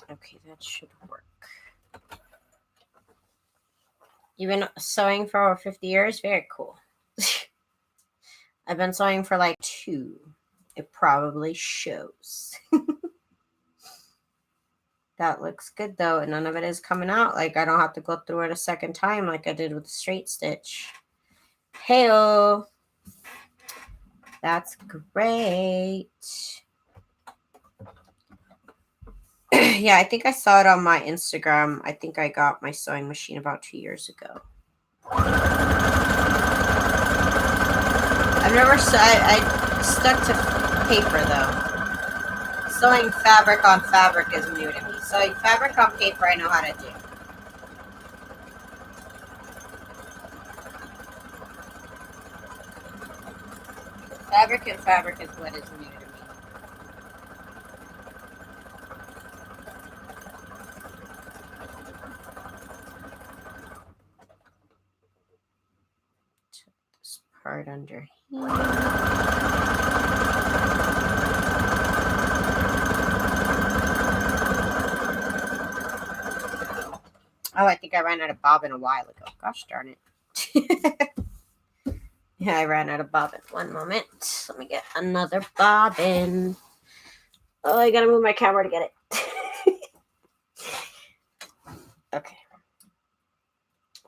Okay, that should work. You've been sewing for over 50 years? Very cool. I've been sewing for like 2. It probably shows. That looks good though, and none of it is coming out. Like I don't have to go through it a second time like I did with the straight stitch. Hey-o. That's great. Yeah, I think I saw it on my Instagram. I think I got my sewing machine about 2 years ago. I've never, I stuck to paper though. Sewing fabric on fabric is new to me. Sewing fabric on paper I know how to do. Fabric and fabric is what is new to me. Put this part under here. Oh, I think I ran out of bobbin a while ago. Gosh darn it. Yeah, I ran out of bobbin. One moment. Let me get another bobbin. Oh, I gotta move my camera to get it. Okay.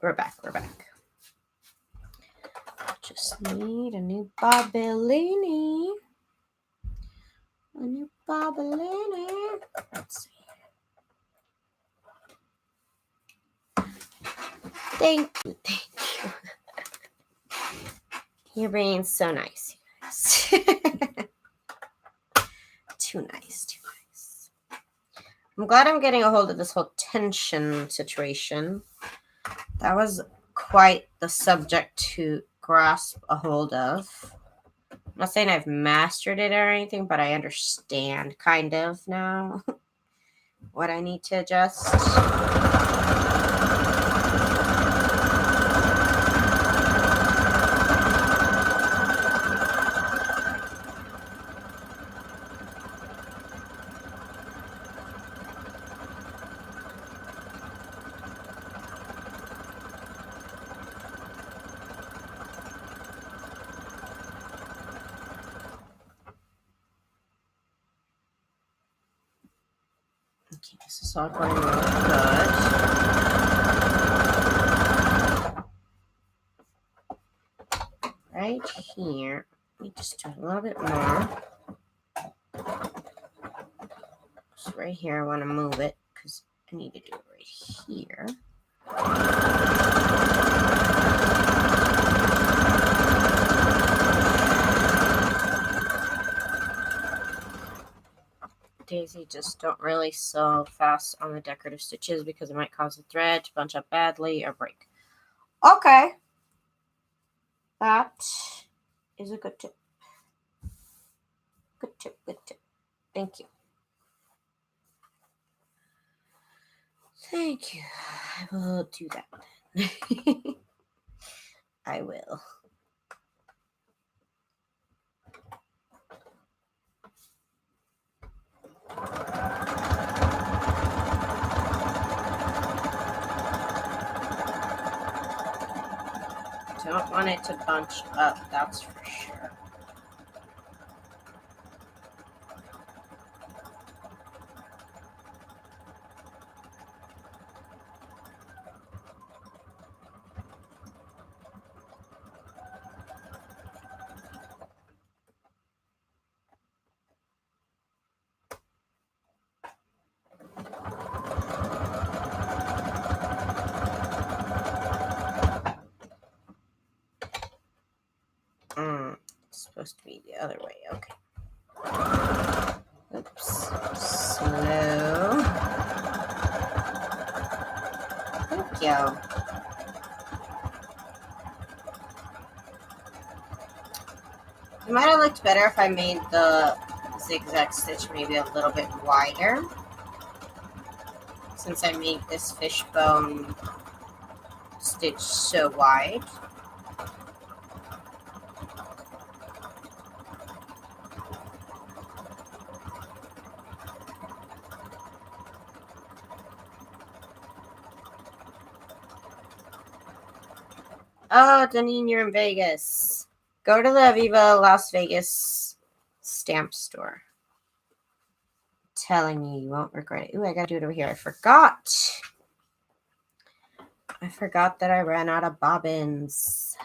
We're back. Just need a new bobbellini. A new bobbellini. Let's see. Thank you. You're being so nice, you guys. Too nice. I'm glad I'm getting a hold of this whole tension situation. That was quite the subject to grasp a hold of. I'm not saying I've mastered it or anything, but I understand kind of now what I need to adjust. Okay, this is all going really good. Right here, let me just do a little bit more. So right here, I want to move it because I need to do it right here. Daisy, just don't really sew fast on the decorative stitches because it might cause the thread to bunch up badly or break. Okay. That is a good tip. Good tip. Thank you. Thank you. I will do that then. I will. Don't want it to bunch up, that's for sure. It's supposed to be the other way. Okay. Oops. Slow. Thank you. It might have looked better if I made the zigzag stitch maybe a little bit wider. Since I made this fishbone stitch so wide. Oh, Deneen, you're in Vegas. Go to the Viva Las Vegas stamp store. I'm telling you, you won't regret it. Ooh, I gotta do it over here. I forgot that I ran out of bobbins.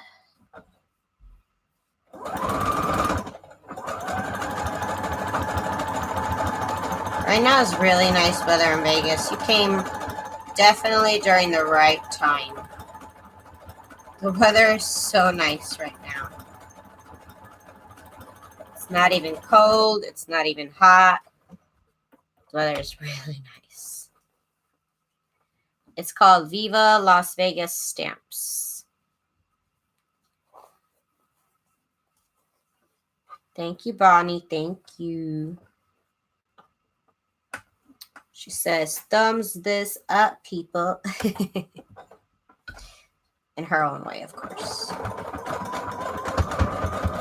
Right now is really nice weather in Vegas. You came definitely during the right time. The weather is so nice right now. It's not even cold. It's not even hot. The weather is really nice. It's called Viva Las Vegas Stamps. Thank you, Bonnie. Thank you. She says, thumbs this up, people. In her own way, of course.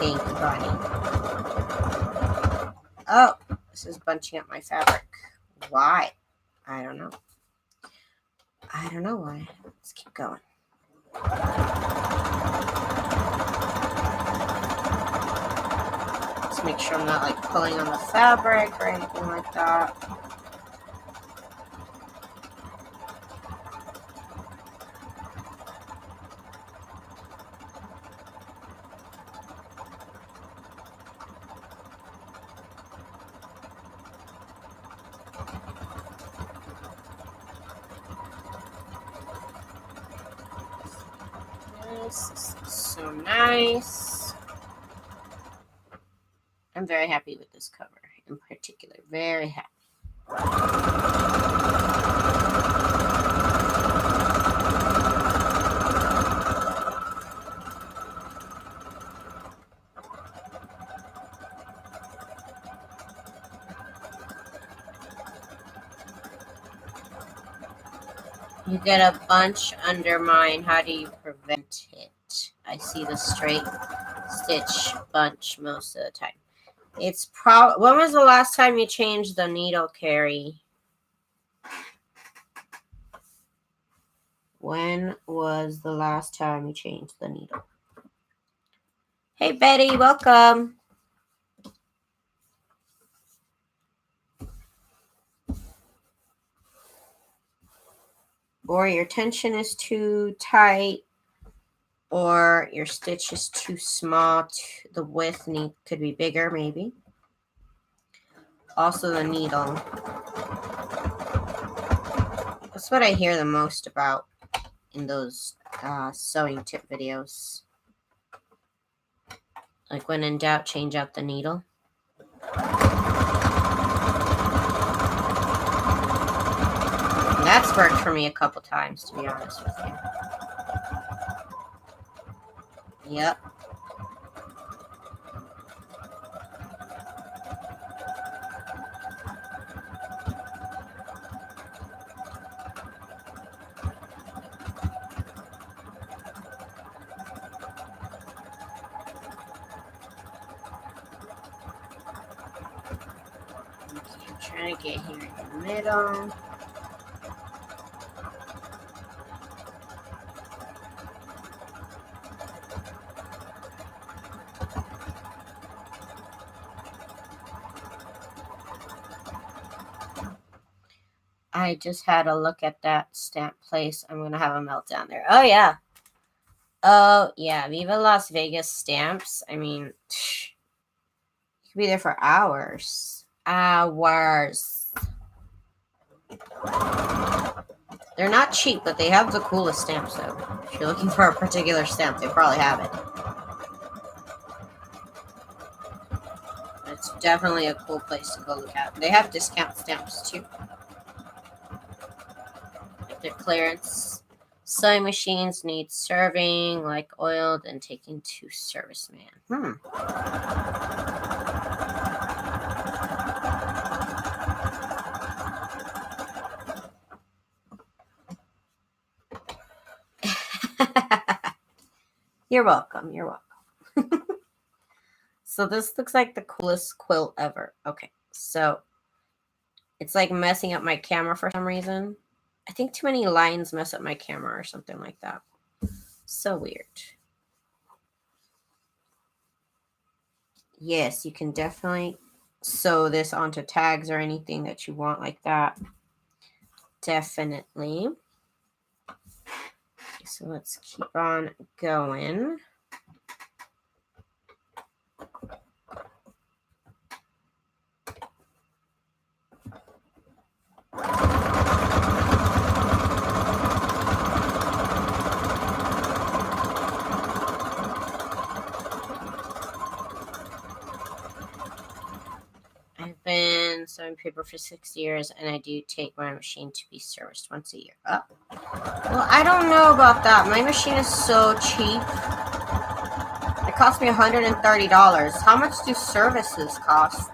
Thank you, Bonnie. Oh, this is bunching up my fabric. Why? I don't know. I don't know why. Let's keep going. Let's make sure I'm not like pulling on the fabric or anything like that. This is so nice. I'm very happy with this cover in particular. Very happy. You get a bunch under mine. How do you prevent it? I see the straight stitch bunch most of the time. It's when was the last time you changed the needle, Carrie? When was the last time you changed the needle? Hey, Betty, welcome. Or your tension is too tight, or your stitch is too small. The width could be bigger, maybe. Also, the needle. That's what I hear the most about in those sewing tip videos. Like when in doubt, change out the needle. And that's worked for me a couple times, to be honest with you. Yep. I'm trying to get here in the middle. I just had a look at that stamp place. I'm going to have a meltdown there. Oh, yeah. Oh, yeah. Viva Las Vegas stamps. I mean, you could be there for hours. Hours. They're not cheap, but they have the coolest stamps, though. If you're looking for a particular stamp, they probably have it. It's definitely a cool place to go look at. They have discount stamps, too. Their clearance. Sewing machines need serving, like oiled and taken to serviceman. You're welcome. You're welcome. So this looks like the coolest quilt ever. Okay, so it's like messing up my camera for some reason. I think too many lines mess up my camera or something like that. So weird. yes, you can definitely sew this onto tags or anything that you want like that. Definitely. So let's keep on going. I've been sewing paper for 6 years, and I do take my machine to be serviced once a year. Oh. Well, I don't know about that. My machine is so cheap. It cost me $130. How much do services cost?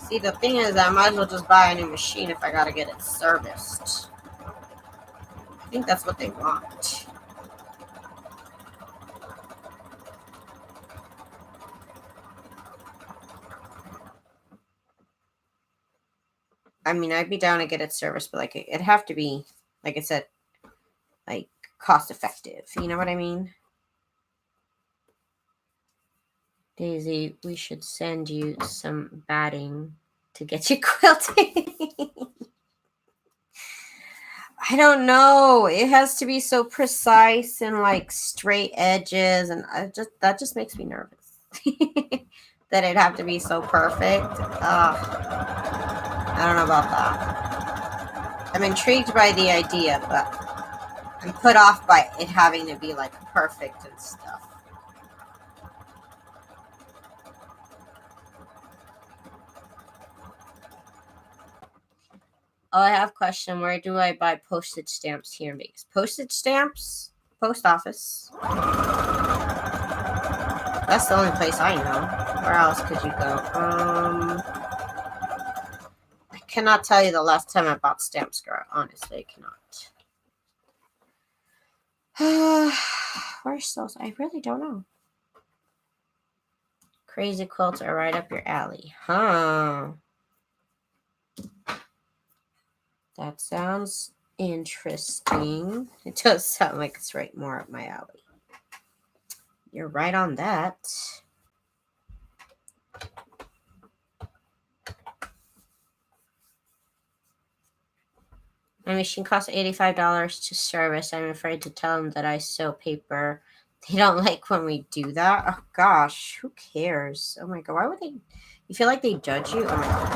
See, the thing is, I might as well just buy a new machine if I gotta get it serviced. I think that's what they want. I mean, I'd be down to get it serviced, but like it'd have to be, like I said, like cost effective. You know what I mean? Daisy, we should send you some batting to get you quilting. I don't know. It has to be so precise and like straight edges, and that just makes me nervous. That it'd have to be so perfect. I don't know about that. I'm intrigued by the idea, but I'm put off by it having to be like perfect and stuff. Oh, I have a question. Where do I buy postage stamps here in Vegas? Postage stamps? Post office. That's the only place I know. Where else could you go? I cannot tell you the last time I bought stamps, girl. Honestly, I cannot. Where's those? I really don't know. Crazy quilts are right up your alley. Huh. That sounds interesting. It does sound like it's right more up my alley. You're right on that. My machine costs $85 to service. I'm afraid to tell them that I sew paper. They don't like when we do that. Oh gosh, who cares? Oh my god, why would they? You feel like they judge you? Oh my god.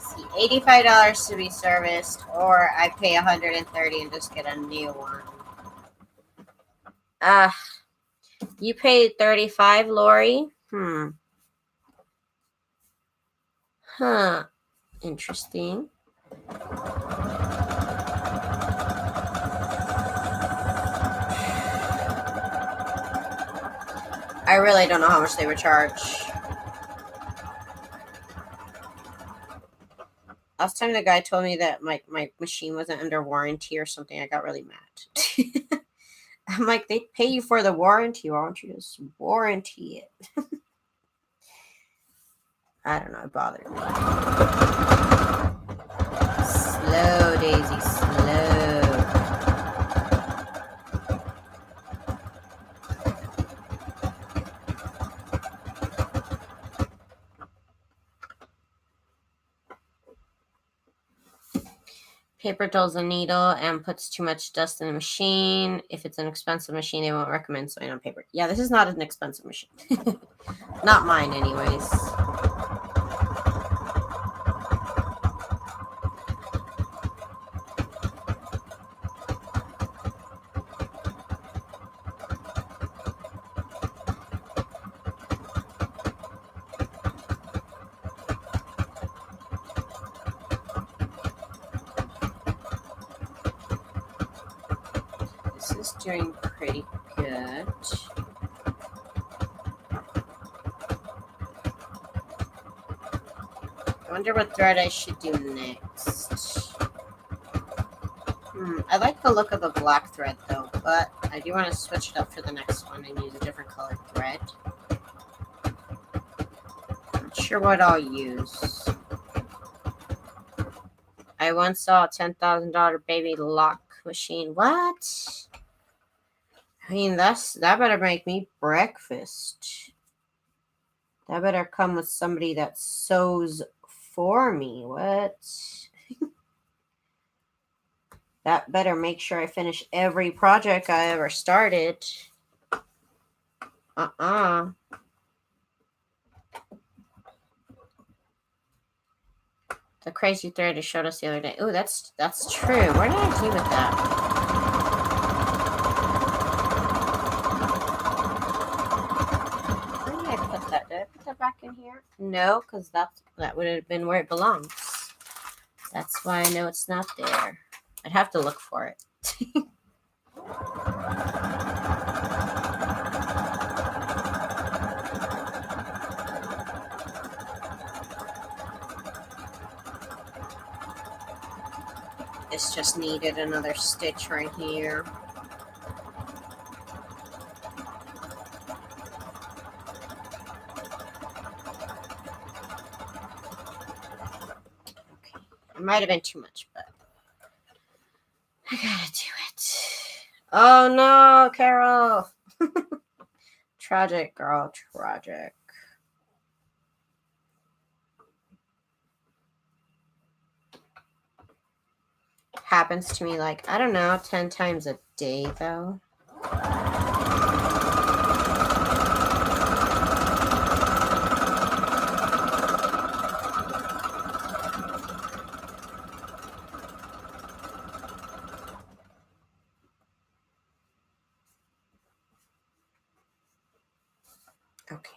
See, $85 to be serviced, or I pay $130 and just get a new one. You paid $35, Lori? Huh. Interesting. I really don't know how much they would charge. Last time the guy told me that my machine wasn't under warranty or something, I got really mad. I'm like, they pay you for the warranty. Why don't you just warranty it? I don't know. It bothered me. Slow, Daisy, slow. Paper dulls a needle and puts too much dust in the machine. If it's an expensive machine, they won't recommend sewing on paper. Yeah, this is not an expensive machine. Not mine, anyways. This is doing pretty good. I wonder what thread I should do next. I like the look of the black thread though, but I do want to switch it up for the next one and use a different colored thread. Not sure what I'll use. I once saw a $10,000 baby lock machine. What? I mean, that better make me breakfast. That better come with somebody that sews for me. What? That better make sure I finish every project I ever started. The crazy thread you showed us the other day. Oh, that's true. What did I do with that? Where did I put that? Did I put that back in here? No, because that would have been where it belongs. That's why I know it's not there. I'd have to look for it. This just needed another stitch right here. Okay, it might have been too much, but I gotta do it. Oh no, Carol. Tragic, girl, tragic. Happens to me like, I don't know, 10 times a day though. Okay,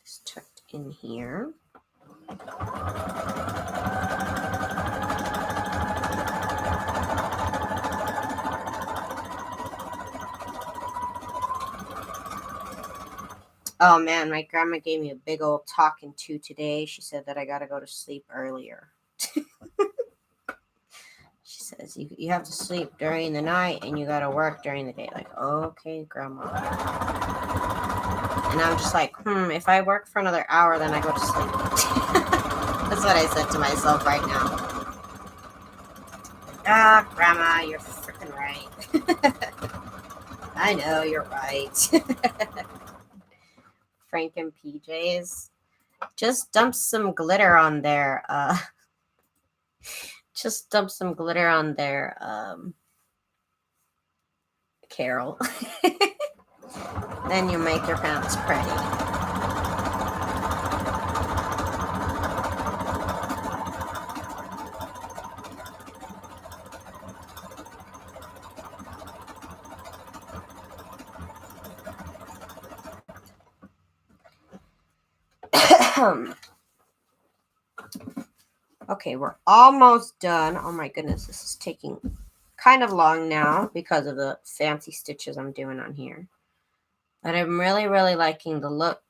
it's tucked in here. Oh man, my grandma gave me a big old talking to today. She said that I gotta go to sleep earlier. She says you have to sleep during the night and you gotta work during the day. Like, okay, grandma. And I'm just like, if I work for another hour, then I go to sleep. That's what I said to myself right now. Ah, grandma, you're freaking right. I know, you're right. Franken PJs. Just dump some glitter on there. Just dump some glitter on there, Carol. Then you make your pants pretty. Okay, we're almost done. Oh my goodness, this is taking kind of long now because of the fancy stitches I'm doing on here. But I'm really, really liking the look.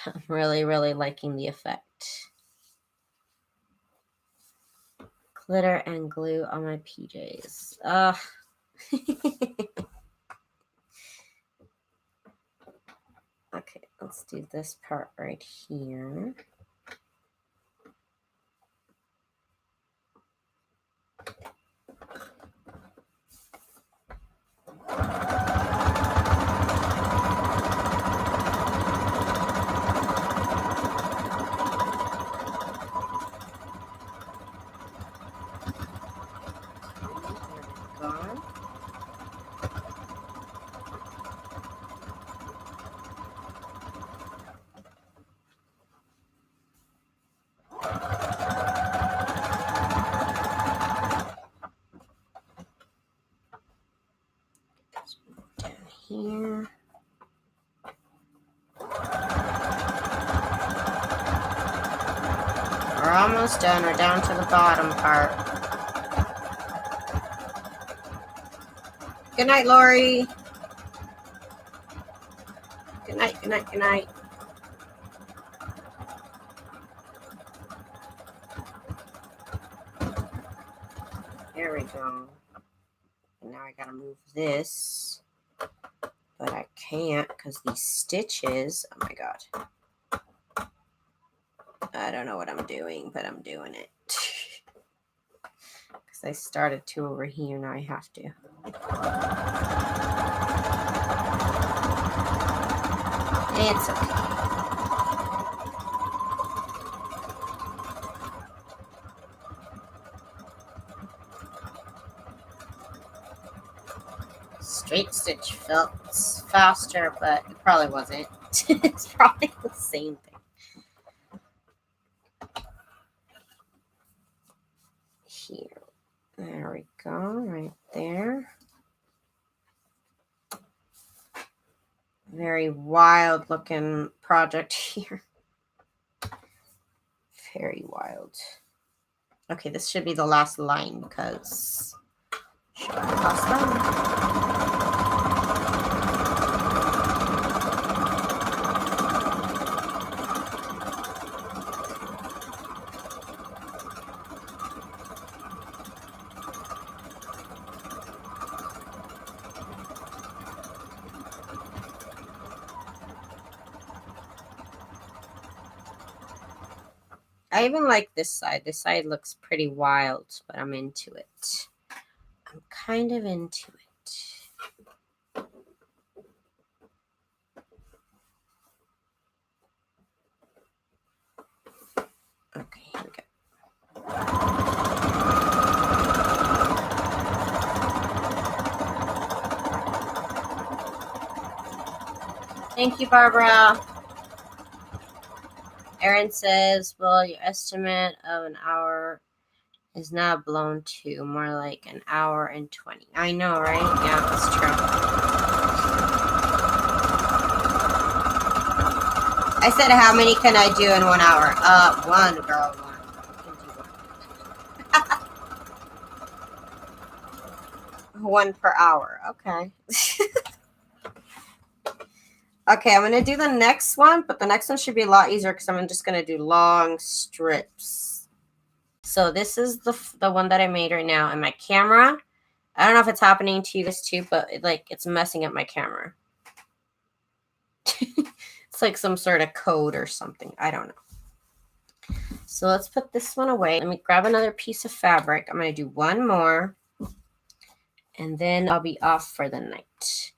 I'm really, really liking the effect. Glitter and glue on my PJs. Okay, let's do this part right here. Here. We're almost done. We're down to the bottom part. Good night, Lori. Good night, good night, good night. There we go. And now I gotta move this. But I can't because these stitches, oh my god. I don't know what I'm doing, but I'm doing it. Because I started to over here, now I have to. It's okay. Straight stitch felt faster, but it probably wasn't. It's probably the same thing. Here. There we go, right there. Very wild looking project here. Very wild. Okay, this should be the last line because I even like this side. This side looks pretty wild, but I'm into it. I'm kind of into it. Okay, here we go. Thank you, Barbara. Erin says, well, your estimate of an hour is now blown to more like an hour and 20. I know, right? Yeah, that's true. I said, how many can I do in 1 hour? One, girl, one. I can do one per hour. Okay. Okay, I'm going to do the next one, but the next one should be a lot easier because I'm just going to do long strips. So this is the one that I made right now, and my camera, I don't know if it's happening to you guys too, but it's messing up my camera. It's like some sort of code or something. I don't know. So let's put this one away. Let me grab another piece of fabric. I'm going to do one more, and then I'll be off for the night.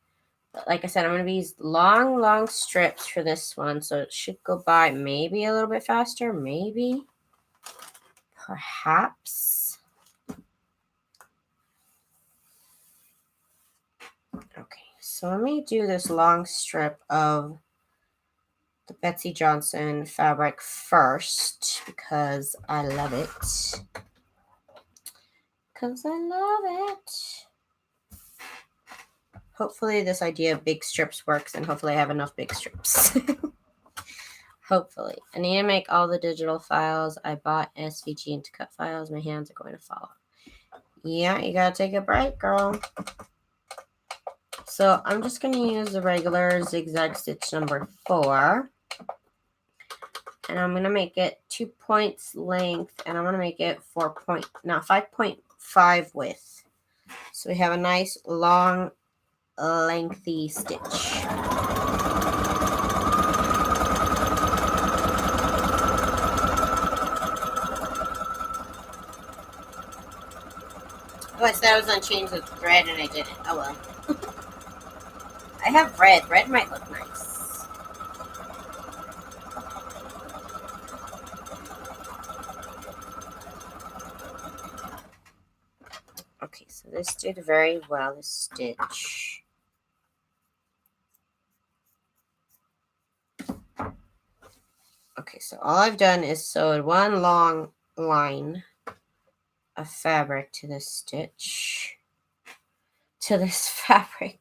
But like I said, I'm going to use long strips for this one, so it should go by maybe a little bit faster, maybe, perhaps. Okay, so let me do this long strip of the Betsy Johnson fabric first because I love it. Because I love it. Hopefully this idea of big strips works, and hopefully I have enough big strips. Hopefully. I need to make all the digital files. I bought SVG into cut files. My hands are going to fall off. Yeah, you gotta take a break, girl. So I'm just going to use the regular zigzag stitch number 4. And I'm going to make it 2 points length, and I'm going to make it 5.5 width. So we have a nice long lengthy stitch. Oh, I said I was going to change the thread and I didn't. Oh well. I have red. Red might look nice. Okay, so this did very well, this stitch. Okay, so all I've done is sewed one long line of fabric to this stitch, to this fabric.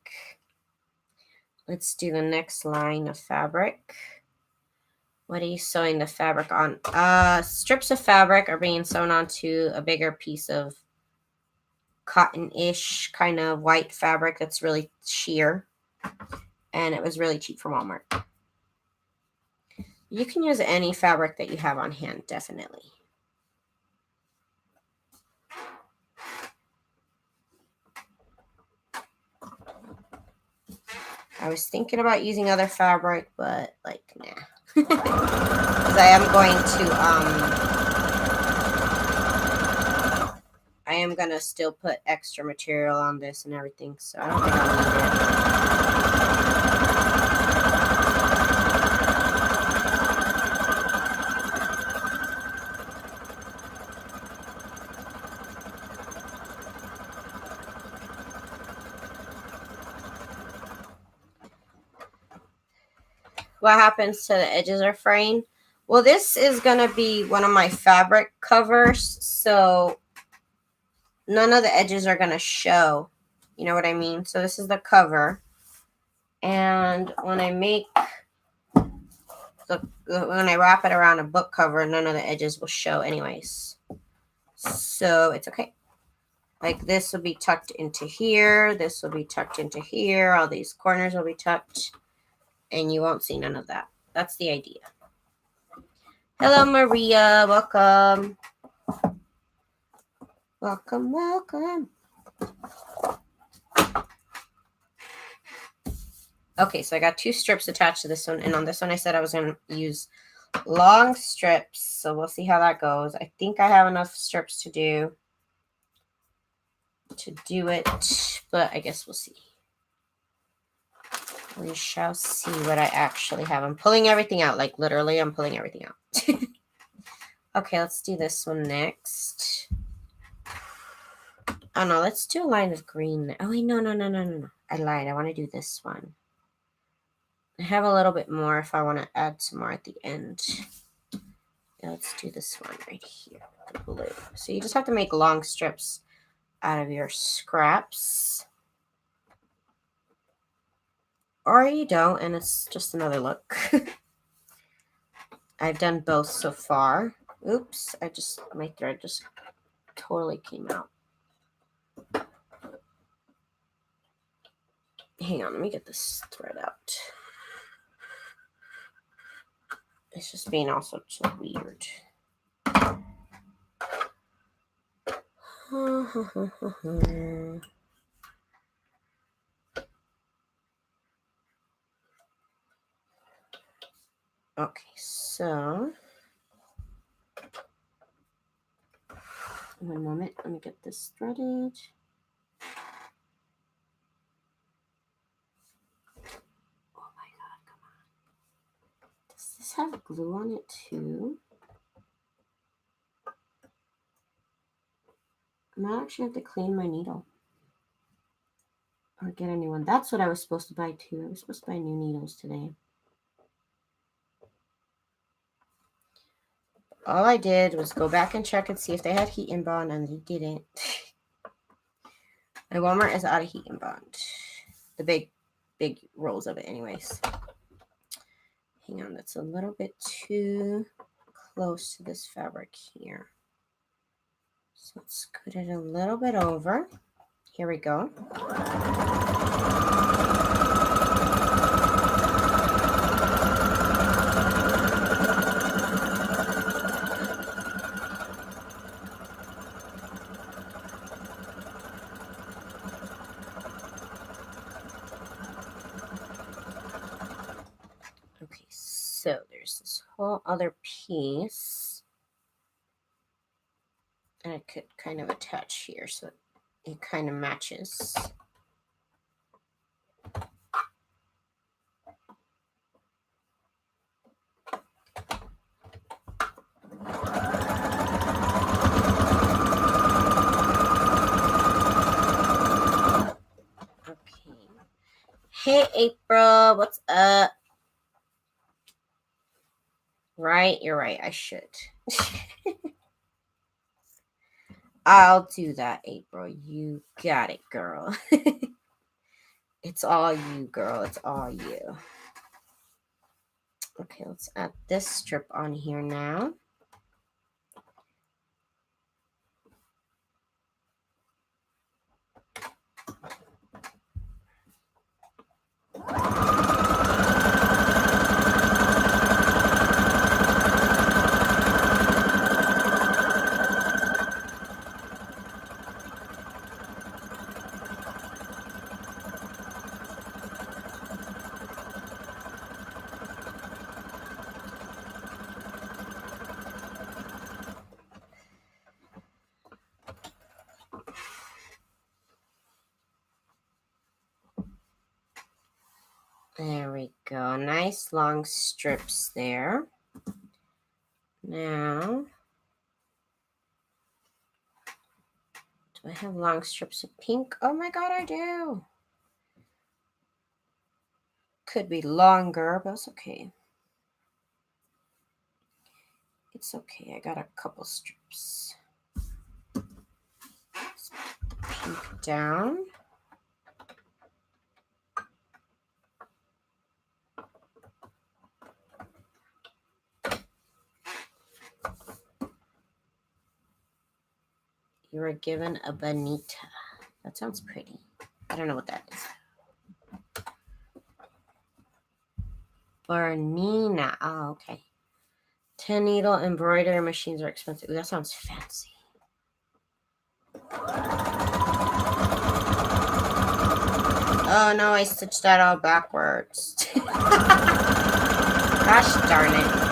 Let's do the next line of fabric. What are you sewing the fabric on? Strips of fabric are being sewn onto a bigger piece of cotton-ish kind of white fabric that's really sheer. And it was really cheap from Walmart. You can use any fabric that you have on hand, definitely. I was thinking about using other fabric, but nah. Because I am gonna still put extra material on this and everything, so I don't think I'll need it. What happens to the edges are fraying? Well, this is gonna be one of my fabric covers, so none of the edges are gonna show. You know what I mean? So this is the cover. And when I wrap it around a book cover, none of the edges will show anyways. So it's okay. Like this will be tucked into here. This will be tucked into here. All these corners will be tucked. And you won't see none of that. That's the idea. Hello, Maria. Welcome. Welcome, welcome. Okay, so I got 2 strips attached to this one. And on this one, I said I was going to use long strips. So we'll see how that goes. I think I have enough strips to do it. But I guess we'll see. We shall see what I actually have. I'm pulling everything out. Like, literally, I'm pulling everything out. Okay, let's do this one next. Oh, no, let's do a line of green. Oh, wait, no. I lied. I want to do this one. I have a little bit more if I want to add some more at the end. Yeah, let's do this one right here, the blue. So you just have to make long strips out of your scraps. Or you don't, and it's just another look. I've done both so far. Oops, my thread just totally came out. Hang on, let me get this thread out. It's just being all so weird. Okay, so 1 moment. Let me get this threaded. Oh my god, come on. Does this have glue on it too? I might actually have to clean my needle. Or get a new one. That's what I was supposed to buy too. I was supposed to buy new needles today. All I did was go back and check and see if they had heat and bond, and they didn't. My Walmart is out of heat and bond. The big rolls of it anyways. Hang on, that's a little bit too close to this fabric here. So let's scoot it a little bit over. Here we go. Okay, so there's this whole other piece. And I could kind of attach here so it kind of matches. Okay. Hey, April, what's up? Right, you're right. I should. I'll do that, April. You got it, girl. It's all you, girl. It's all you. Okay, let's add this strip on here now. There we go. Nice long strips there. Now, do I have long strips of pink? Oh my god, I do. Could be longer, but it's okay. It's okay. I got a couple strips. Let's put the pink down. You were given a bonita. That sounds pretty. I don't know what that is. Bernina. Oh, okay. 10 needle embroidery machines are expensive. Ooh, that sounds fancy. Oh no, I stitched that all backwards. Gosh darn it.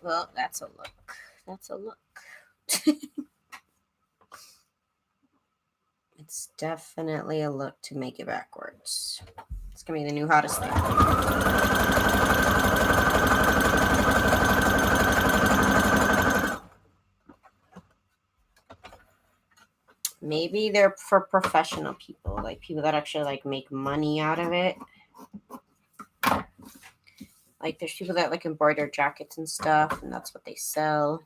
Well, that's a look. That's a look. It's definitely a look to make it backwards. It's gonna be the new hottest thing. Maybe they're for professional people, like people that actually like make money out of it. Like there's people that like embroider jackets and stuff, and that's what they sell.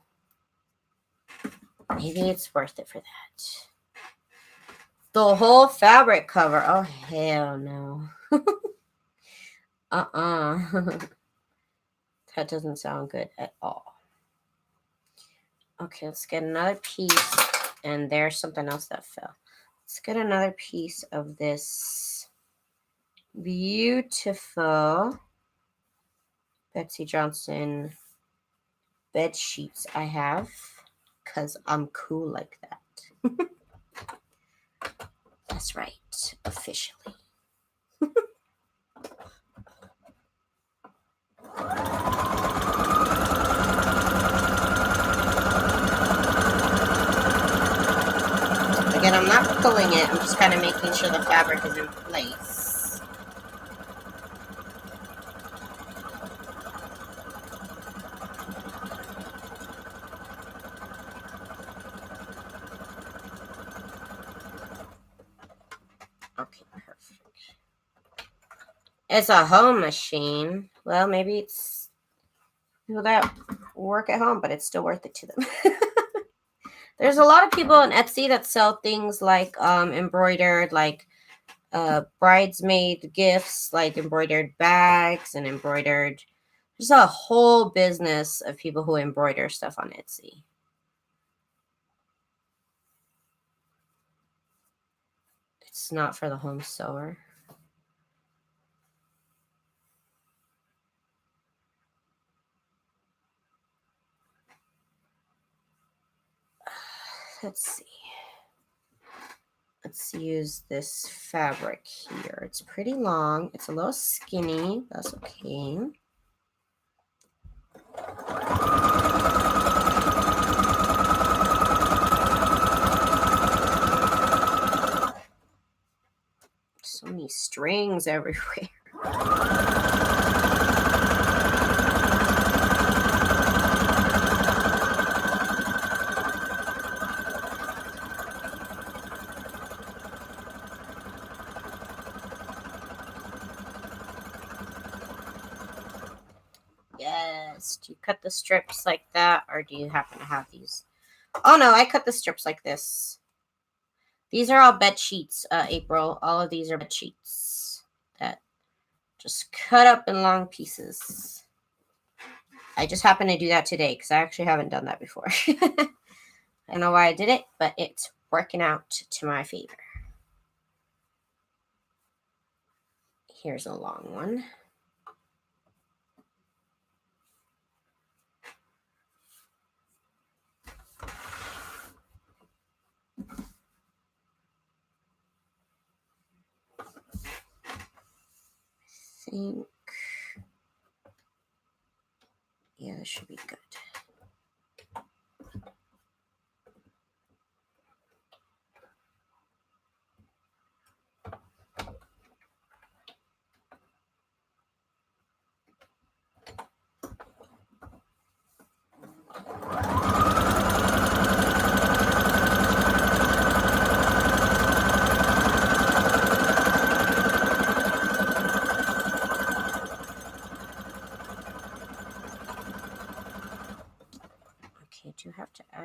Maybe it's worth it for that. The whole fabric cover. Oh hell no. That doesn't sound good at all. Okay, let's get another piece. And there's something else that fell. Let's get another piece of this beautiful Betsy Johnson bed sheets I have, because I'm cool like that. That's right, officially. Again, I'm not pulling it, I'm just kind of making sure the fabric is in place. Okay, perfect. It's a home machine. Well, maybe it's people that work at home, but it's still worth it to them. There's a lot of people on Etsy that sell things like embroidered, like bridesmaid gifts, like embroidered bags and embroidered. There's a whole business of people who embroider stuff on Etsy. It's not for the home sewer. Let's see. Let's use this fabric here. It's pretty long. It's a little skinny. That's okay. So many strings everywhere. Yes. Do you cut the strips like that, or do you happen to have these? Oh no, I cut the strips like this. These are all bed sheets, April. All of these are bed sheets that just cut up in long pieces. I just happened to do that today because I actually haven't done that before. I don't know why I did it, but it's working out to my favor. Here's a long one. I think, yeah, this should be good.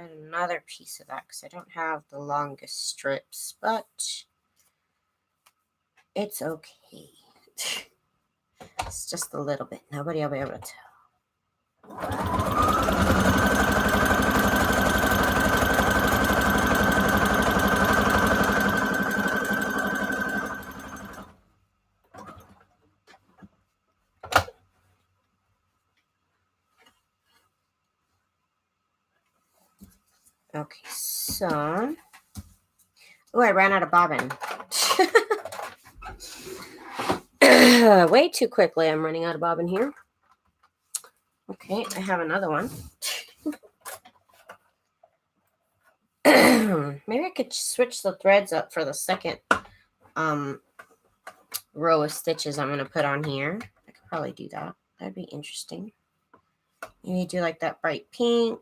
add another piece of that because I don't have the longest strips, but it's okay. It's just a little bit. Nobody will be able to tell. Okay, so... Oh, I ran out of bobbin. Way too quickly, I'm running out of bobbin here. Okay, I have another one. Maybe I could switch the threads up for the second row of stitches I'm going to put on here. I could probably do that. That'd be interesting. Maybe do like that bright pink.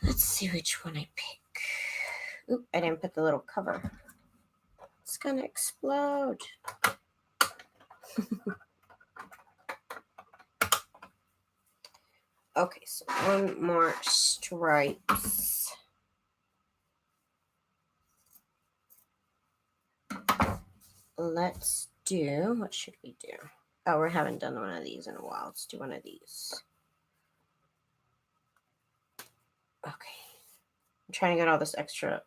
Let's see which one I pick. Oop, I didn't put the little cover. It's gonna explode. Okay, so one more stripes. Let's do, what should we do? Oh, we haven't done one of these in a while. Let's do one of these. Okay. I'm trying to get all this extra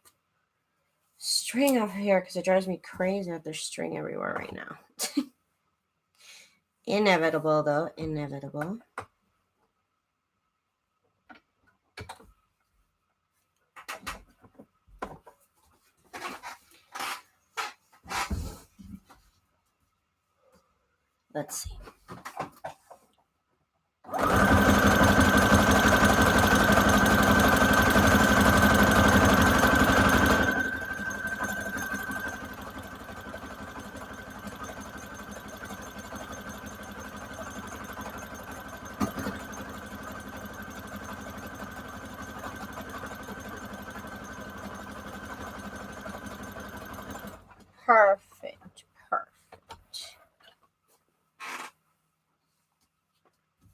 string off here because it drives me crazy that there's string everywhere right now. Inevitable, though. Inevitable. Let's see. Perfect. Perfect.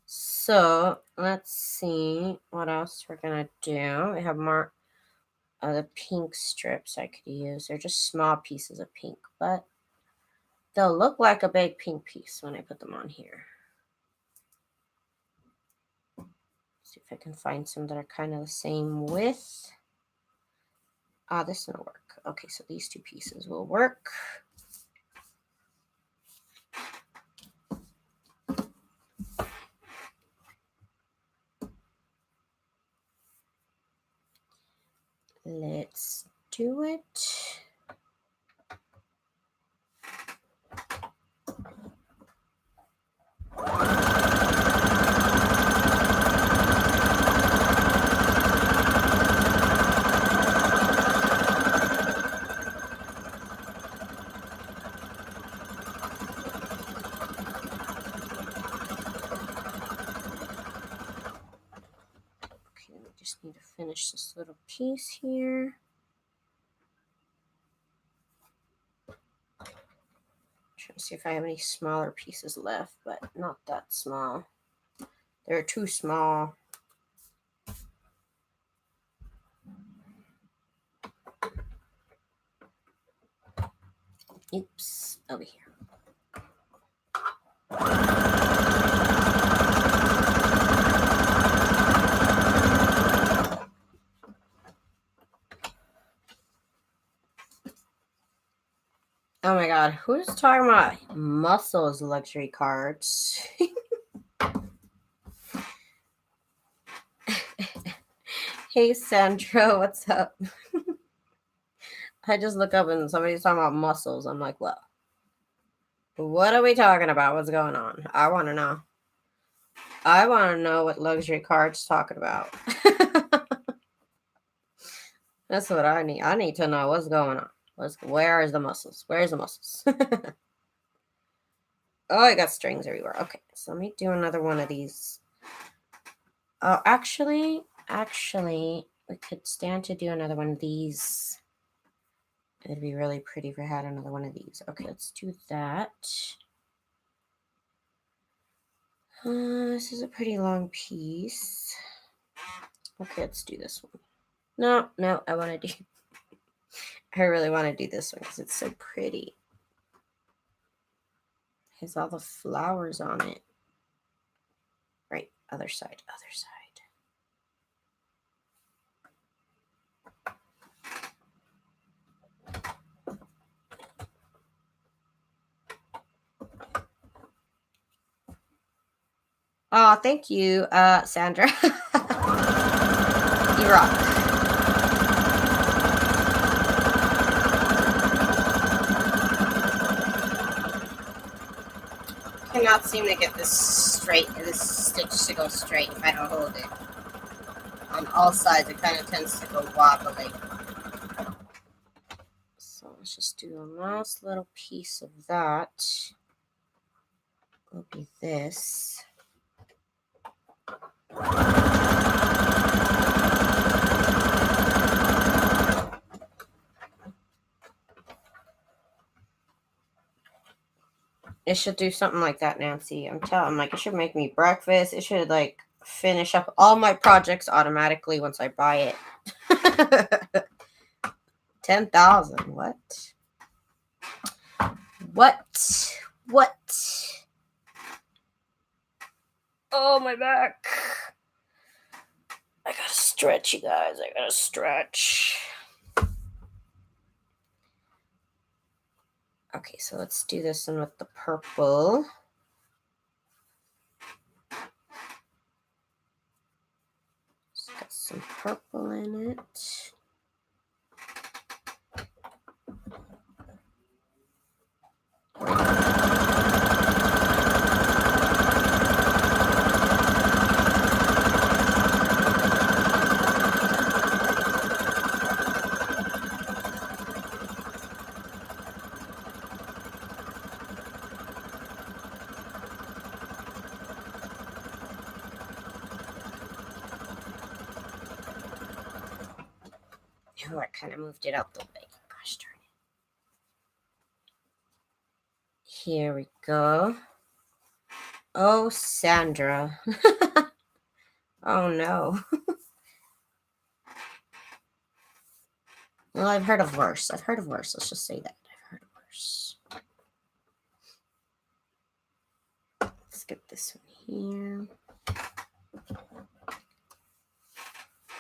So let's see what else we're gonna do. We have more of the pink strips I could use. They're just small pieces of pink, but they'll look like a big pink piece when I put them on here. See if I can find some that are kind of the same width. Ah, this will work. Okay, so these two pieces will work. Let's do it. Just need to finish this little piece here. Trying to see if I have any smaller pieces left, but not that small. They're too small. Oops, over here. Oh my god, who's talking about muscles luxury cards? Hey Sandra, what's up? I just look up and somebody's talking about muscles. I'm like, well, what are we talking about? What's going on? I want to know. I want to know what luxury cards talking about. That's what I need. I need to know what's going on. Where is the muscles? Where's the muscles? Oh, I got strings everywhere. Okay, so let me do another one of these. Oh, actually, we could stand to do another one of these. It'd be really pretty if I had another one of these. Okay, let's do that. This is a pretty long piece. Okay, let's do this one. No, I want to do... I really want to do this one because it's so pretty. It has all the flowers on it. Right, other side. Oh, thank you, Sandra. You rock. Cannot seem to get this straight, this stitch to go straight if I don't hold it. On all sides, it kind of tends to go wobbly. So let's just do a last little piece of that. Will be this. It should do something like that, Nancy. I'm like, it should make me breakfast. It should like finish up all my projects automatically once I buy it. 10,000. What? Oh, my back. I gotta stretch, you guys. I gotta stretch. Okay, so let's do this one with the purple. It's got some purple in it. Oh, I kind of moved it out the way. Gosh darn it. Here we go. Oh, Sandra. Oh, no. Well, I've heard of worse. Let's just say that. I've heard of worse. Let's get this one here.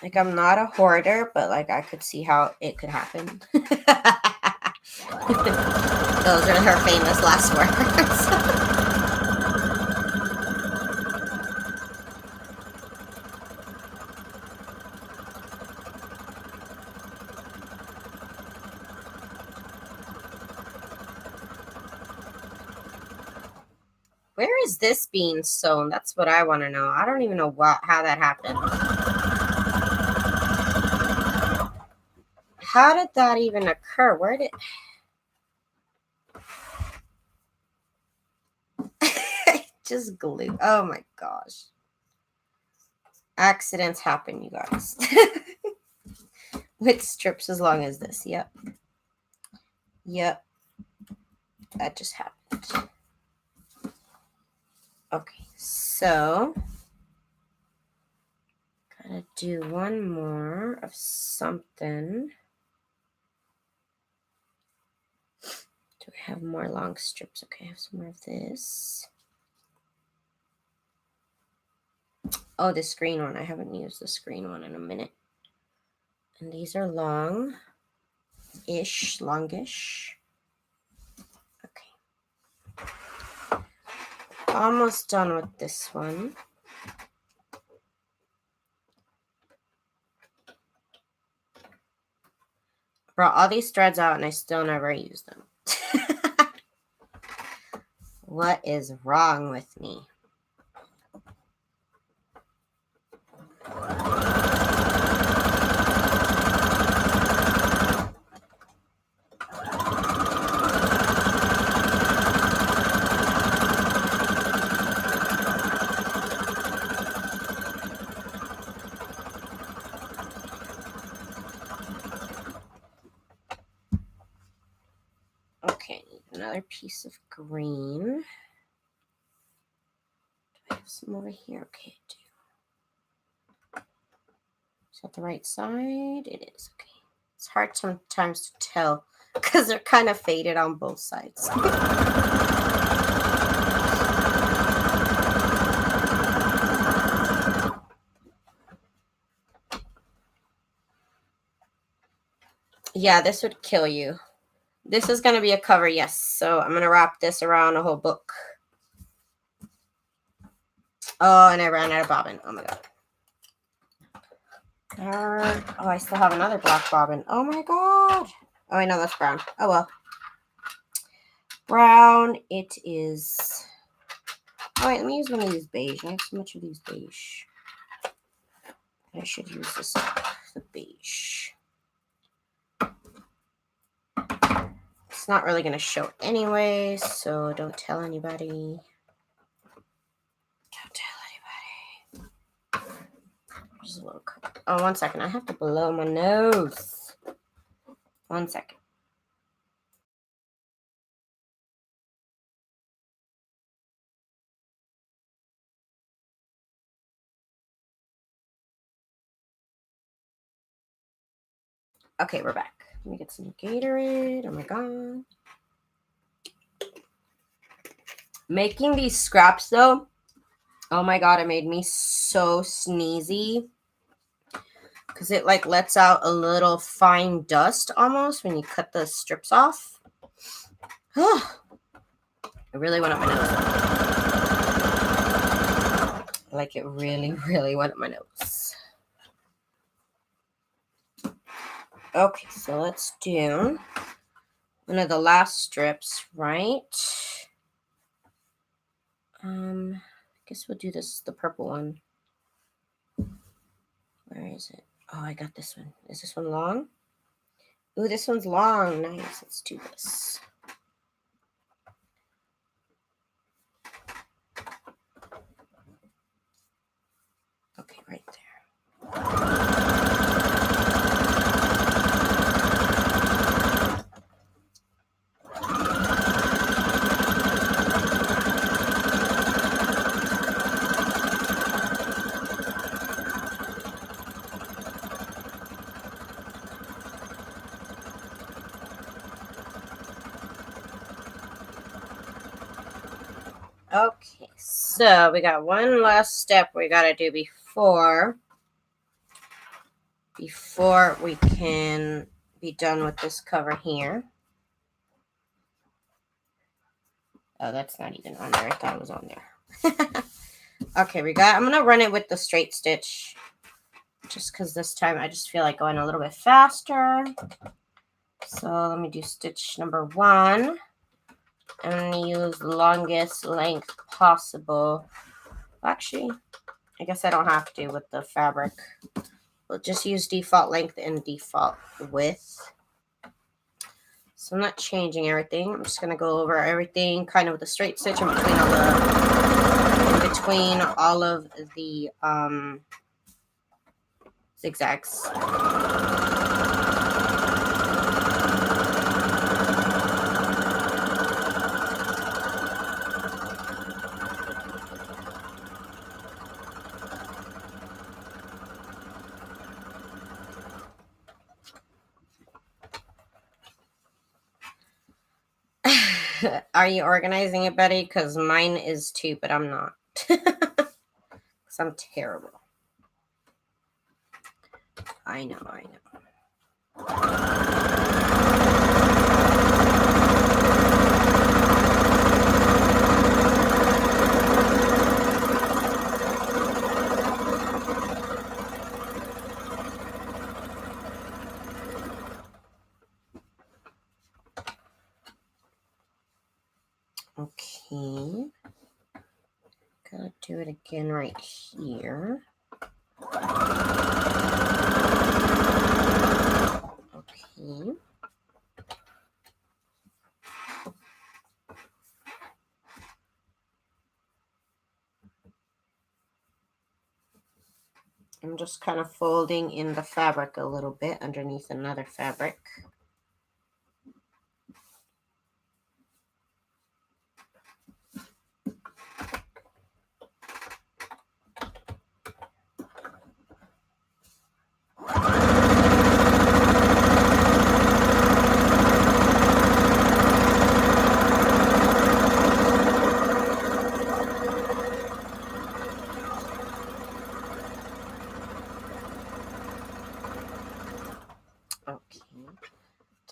Like, I'm not a hoarder, but, like, I could see how it could happen. Those are her famous last words. Where is this being sewn? That's what I want to know. I don't even know how that happened. How did that even occur? Where did... Just glue. Oh my gosh. Accidents happen, you guys. With strips as long as this. Yep. That just happened. Okay, so gotta do one more of something. Do I have more long strips? Okay, I have some more of this. Oh, this green one. I haven't used this green one in a minute. And these are longish. Okay. Almost done with this one. Brought all these threads out and I still never used them. What is wrong with me? Okay, another piece of green. Do I have some over here. Okay, I do. Is that the right side? It is. Okay. It's hard sometimes to tell because they're kind of faded on both sides. Yeah, this would kill you. This is going to be a cover, yes. So I'm going to wrap this around a whole book. Oh, and I ran out of bobbin. Oh, my God. Oh, I still have another black bobbin. Oh, my God. Oh, I know that's brown. Oh, well. Brown it is. Oh, wait, let me use one of these beige. I have so much of these beige. I should use this, the beige. It's not really going to show anyway, so don't tell anybody. Don't tell anybody. There's a little cut. Oh, 1 second. I have to blow my nose. 1 second. Okay, we're back. Let me get some Gatorade. Oh my God. Making these scraps though, oh my God, it made me so sneezy. Because it like lets out a little fine dust almost when you cut the strips off. I really went up my nose. Like it really, really went up my nose. Okay, so let's do one of the last strips, right? I guess we'll do this, the purple one. Where is it? Oh, I got this one. Is this one long? Ooh, this one's long. Nice. Let's do this. Okay, right there. Okay, so we got one last step we got to do before we can be done with this cover here. Oh, that's not even on there. I thought it was on there. Okay, I'm going to run it with the straight stitch just because this time I just feel like going a little bit faster. So let me do stitch number 1. I'm going to use the longest length possible. Actually, I guess I don't have to with the fabric. We'll just use default length and default width. So I'm not changing everything. I'm just going to go over everything kind of with a straight stitch in between all of the zigzags. Are you organizing it, Betty? Because mine is too, but I'm not. Because I'm terrible. I know. Okay. Gotta do it again right here. Okay. I'm just kind of folding in the fabric a little bit underneath another fabric.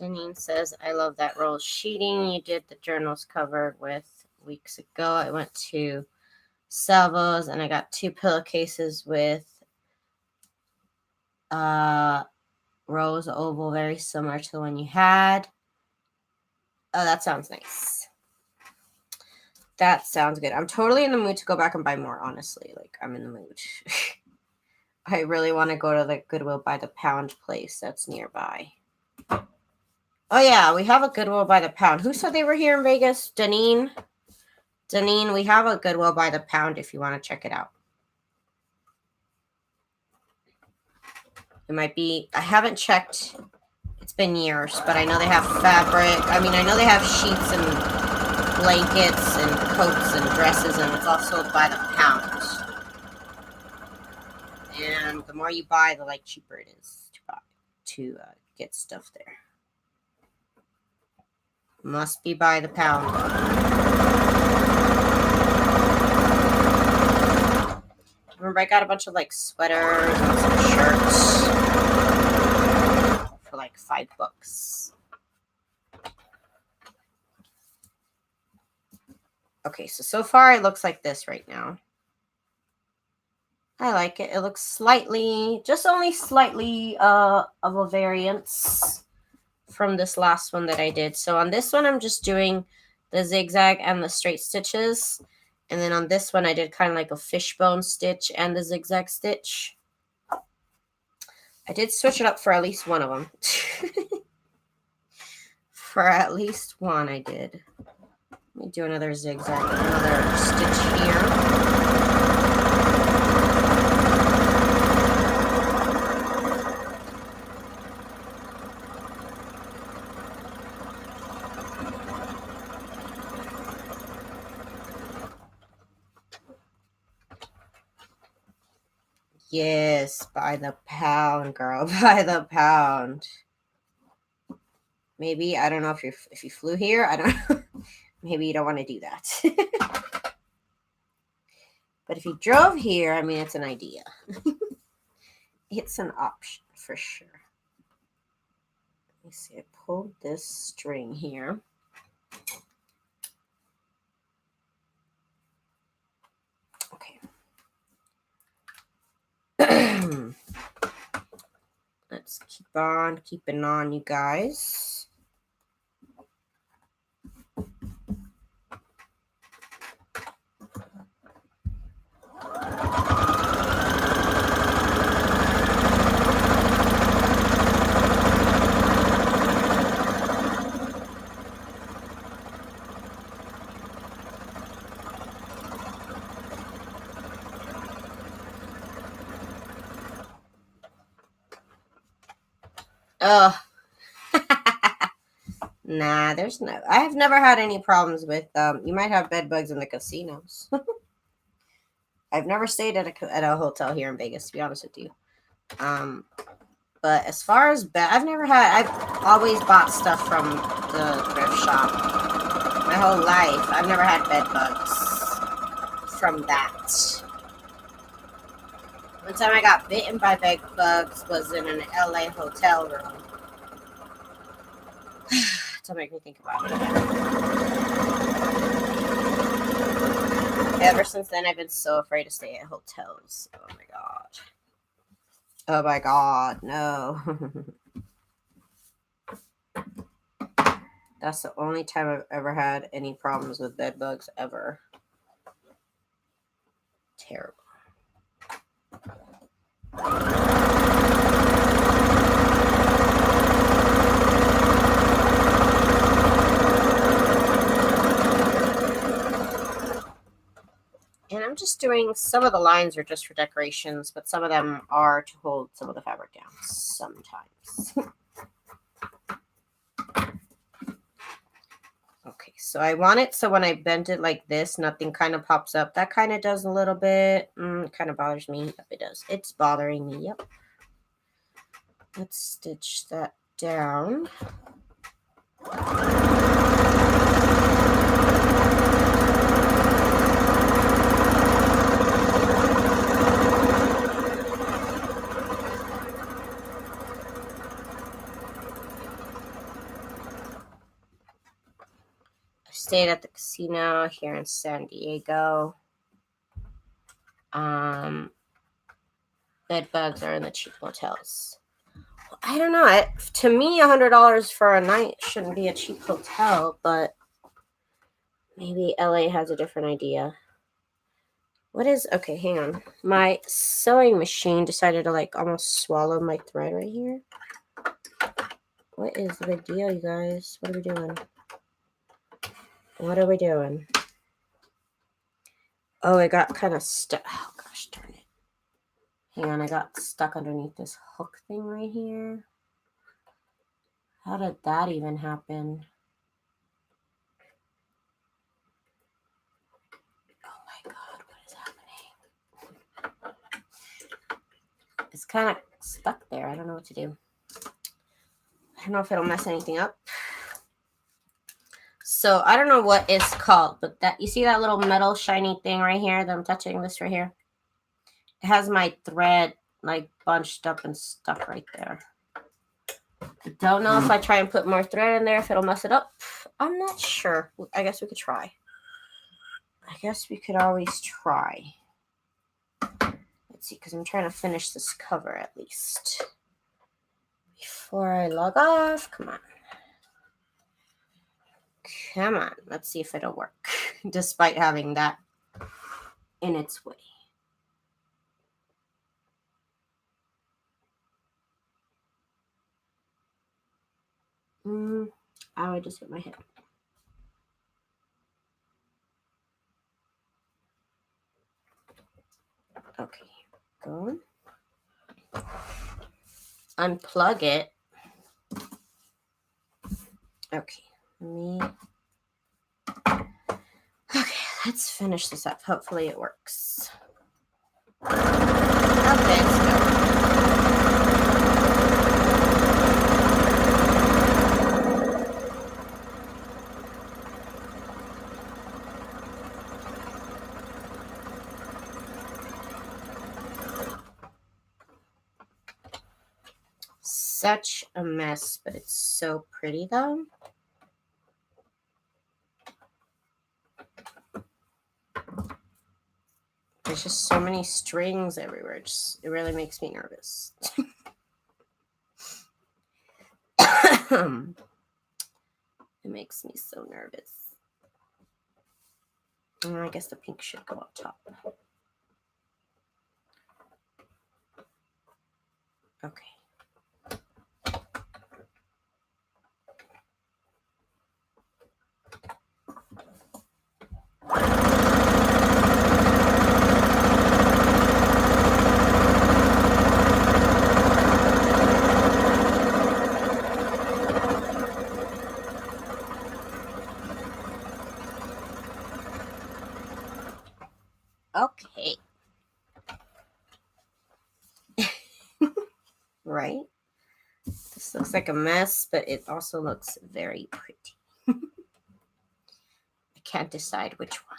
Janine says, I love that roll sheeting you did the journals cover with weeks ago. I went to Salvo's and I got 2 pillowcases with rose oval, very similar to the one you had. Oh, that sounds nice. That sounds good. I'm totally in the mood to go back and buy more, honestly. Like, I'm in the mood. I really want to go to the Goodwill by the Pound place that's nearby. Oh, yeah, we have a Goodwill by the Pound. Who said they were here in Vegas? Danine? Danine, we have a Goodwill by the Pound if you want to check it out. It might be, I haven't checked. It's been years, but I know they have fabric. I mean, I know they have sheets and blankets and coats and dresses, and it's all sold by the pound. And the more you buy, the cheaper it is to get stuff there. Must be by the pound. Remember, I got a bunch of sweaters and some shirts for $5. Okay, so far it looks like this right now. I like it. It looks slightly, just only slightly of a variance from this last one that I did. So on this one, I'm just doing the zigzag and the straight stitches. And then on this one, I did kind of like a fishbone stitch and the zigzag stitch. I did switch it up for at least one of them. For at least one, I did. Let me do another zigzag, another stitch here. Yes, by the pound, girl, by the pound. Maybe, I don't know if you flew here. I don't know. Maybe you don't want to do that. But if you drove here, I mean, it's an idea. It's an option for sure. Let me see. I pulled this string here. Okay. Let's keep on keeping on, you guys. Oh, nah, there's no, I have never had any problems with, you might have bed bugs in the casinos. I've never stayed at a hotel here in Vegas, to be honest with you. But as far as I've always bought stuff from the thrift shop my whole life. I've never had bed bugs from that. One time I got bitten by bed bugs was in an LA hotel room. Don't make me think about it. Ever since then, I've been so afraid to stay at hotels. Oh my god. Oh my god, no. That's the only time I've ever had any problems with bed bugs ever. Terrible. And I'm just doing, some of the lines are just for decorations, but some of them are to hold some of the fabric down sometimes. Okay, so I want it so when I bend it like this, nothing kind of pops up. That kind of does a little bit. Kind of bothers me. Yep, it does. It's bothering me. Yep. Let's stitch that down. stayed at the casino here in San Diego. Bed bugs are in the cheap hotels. I don't know. To me, $100 for a night shouldn't be a cheap hotel, but maybe LA has a different idea. What is... Okay, hang on. My sewing machine decided to like almost swallow my thread right here. What is the big deal, you guys? What are we doing? What are we doing? Oh, it got kind of stuck. Oh, gosh darn it. Hang on, I got stuck underneath this hook thing right here. How did that even happen? Oh my God, what is happening? It's kind of stuck there. I don't know what to do. I don't know if it'll mess anything up. So I don't know what it's called, but that, you see that little metal shiny thing right here that I'm touching, this right here? It has my thread like bunched up and stuck right there. I don't know if I try and put more thread in there, if it'll mess it up. I'm not sure. I guess we could try. I guess we could always try. Let's see, because I'm trying to finish this cover at least. Before I log off, come on. Come on, let's see if it'll work, despite having that in its way. I would just hit my head. Okay, go. Unplug it. Okay, Okay, let's finish this up. Hopefully it works. Okay, let's go. Such a mess, but it's so pretty though. There's just so many strings everywhere. It really makes me nervous. It makes me so nervous. And I guess the pink should go up top. Okay. Okay. Right? This looks like a mess, but it also looks very pretty. I can't decide which one.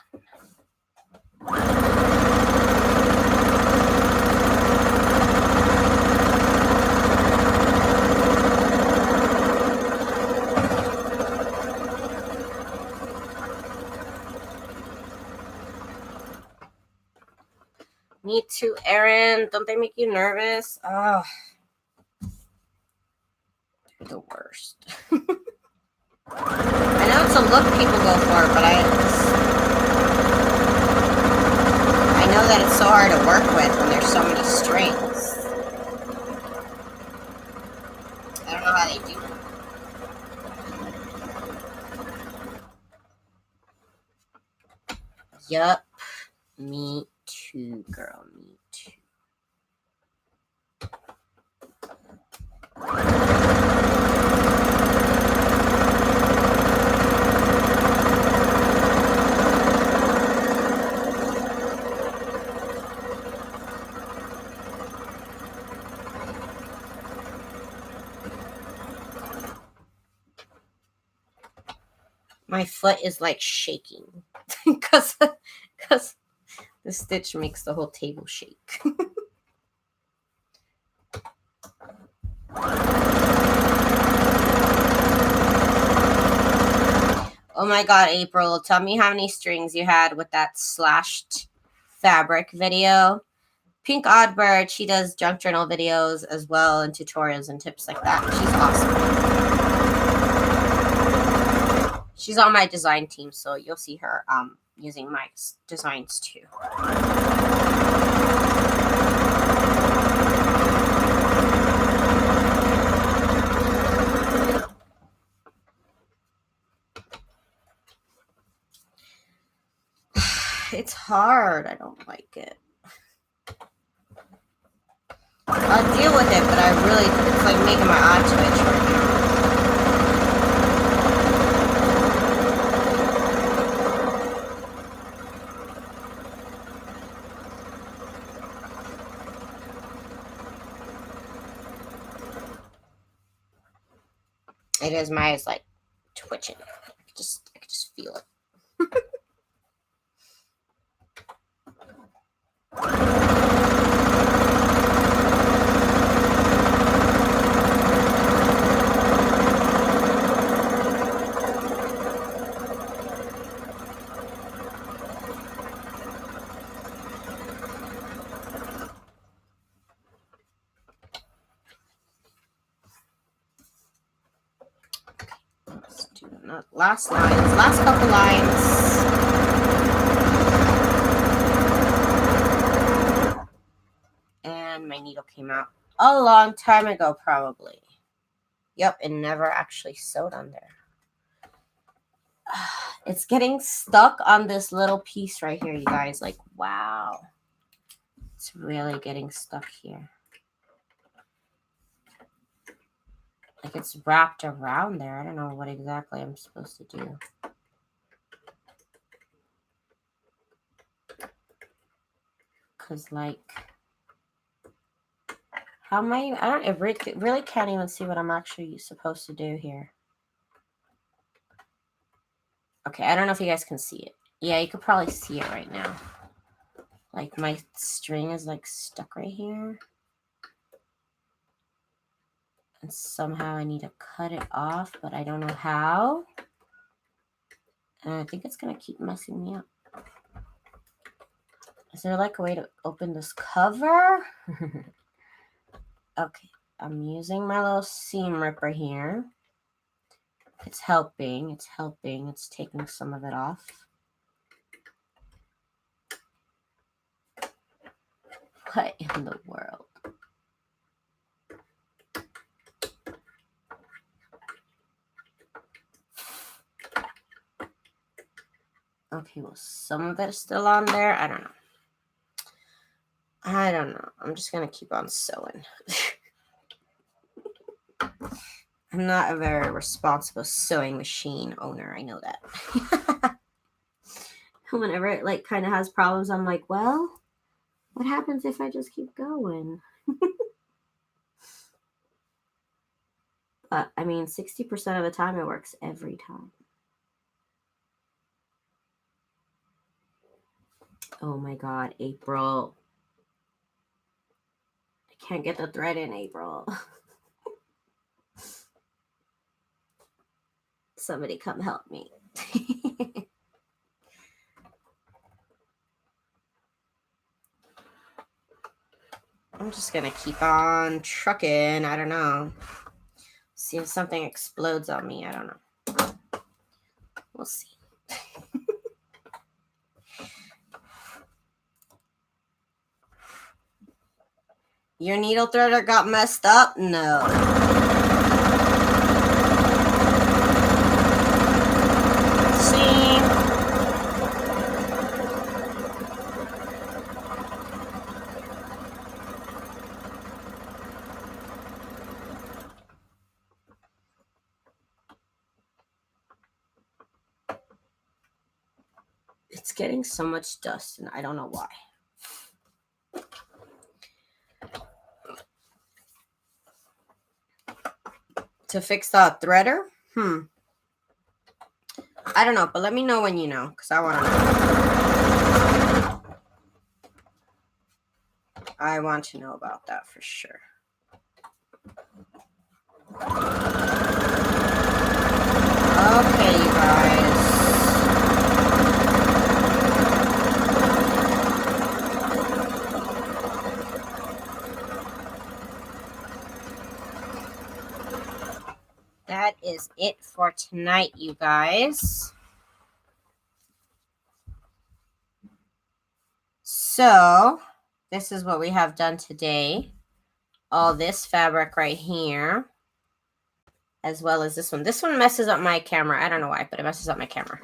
Me too, Erin. Don't they make you nervous? Oh, they're the worst. I know it's a look people go for, but I know that it's so hard to work with when there's so many strings. I don't know how they do it. Yup. Me too, girl. Me too. My foot is like shaking because the stitch makes the whole table shake. Oh Oh my god, April, tell me how many strings you had with that slashed fabric video. Pink Oddbird, she does junk journal videos as well and tutorials and tips like that. She's awesome. She's on my design team, so you'll see her using my designs too. It's hard. I don't like it. I'll deal with it, but it's like making my eye twitch right now. It is, my eyes like twitching. I can just feel it. Let's do last couple lines. And my needle came out a long time ago, probably. Yep, it never actually sewed on there. It's getting stuck on this little piece right here, you guys. Like, wow. It's really getting stuck here. Like, it's wrapped around there. I don't know what exactly I'm supposed to do. Because, like, how am I really can't even see what I'm actually supposed to do here. Okay, I don't know if you guys can see it. Yeah, you could probably see it right now. Like, my string is, like, stuck right here. And somehow I need to cut it off, but I don't know how. And I think it's going to keep messing me up. Is there, like, a way to open this cover? Okay, I'm using my little seam ripper here. It's helping. It's taking some of it off. What in the world? Okay, well, some of it is still on there. I don't know. I'm just going to keep on sewing. I'm not a very responsible sewing machine owner. I know that. Whenever it, like, kind of has problems, I'm like, well, what happens if I just keep going? But, I mean, 60% of the time it works every time. Oh my god, April. I can't get the thread in, April. Somebody come help me. I'm just gonna keep on trucking. I don't know. See if something explodes on me. I don't know. We'll see. Your needle threader got messed up? No. See? It's getting so much dust, and I don't know why. To fix the threader? I don't know, but let me know when you know, because I want to know. I want to know about that for sure. Okay, you guys. that is it for tonight, you guys. So this is what we have done today. All this fabric right here, as well as this one. This one messes up my camera. I don't know why, but it messes up my camera.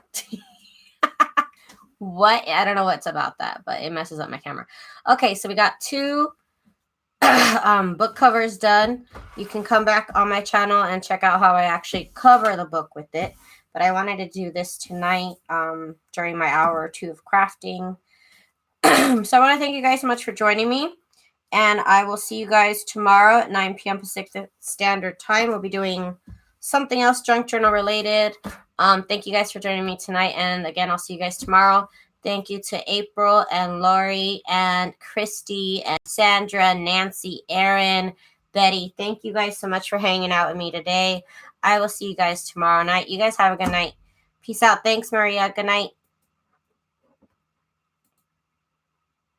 What? I don't know what's about that, but it messes up my camera. Okay, so we got 2 book covers done. You can come back on my channel and check out how I actually cover the book with it. But I wanted to do this tonight during my hour or 2 of crafting. So I want to thank you guys so much for joining me. And I will see you guys tomorrow at 9 p.m. Pacific Standard Time. We'll be doing something else junk journal related. Thank you guys for joining me tonight. And again, I'll see you guys tomorrow. Thank you to April and Lori and Christy and Sandra, Nancy, Erin, Betty. Thank you guys so much for hanging out with me today. I will see you guys tomorrow night. You guys have a good night. Peace out. Thanks, Maria. Good night.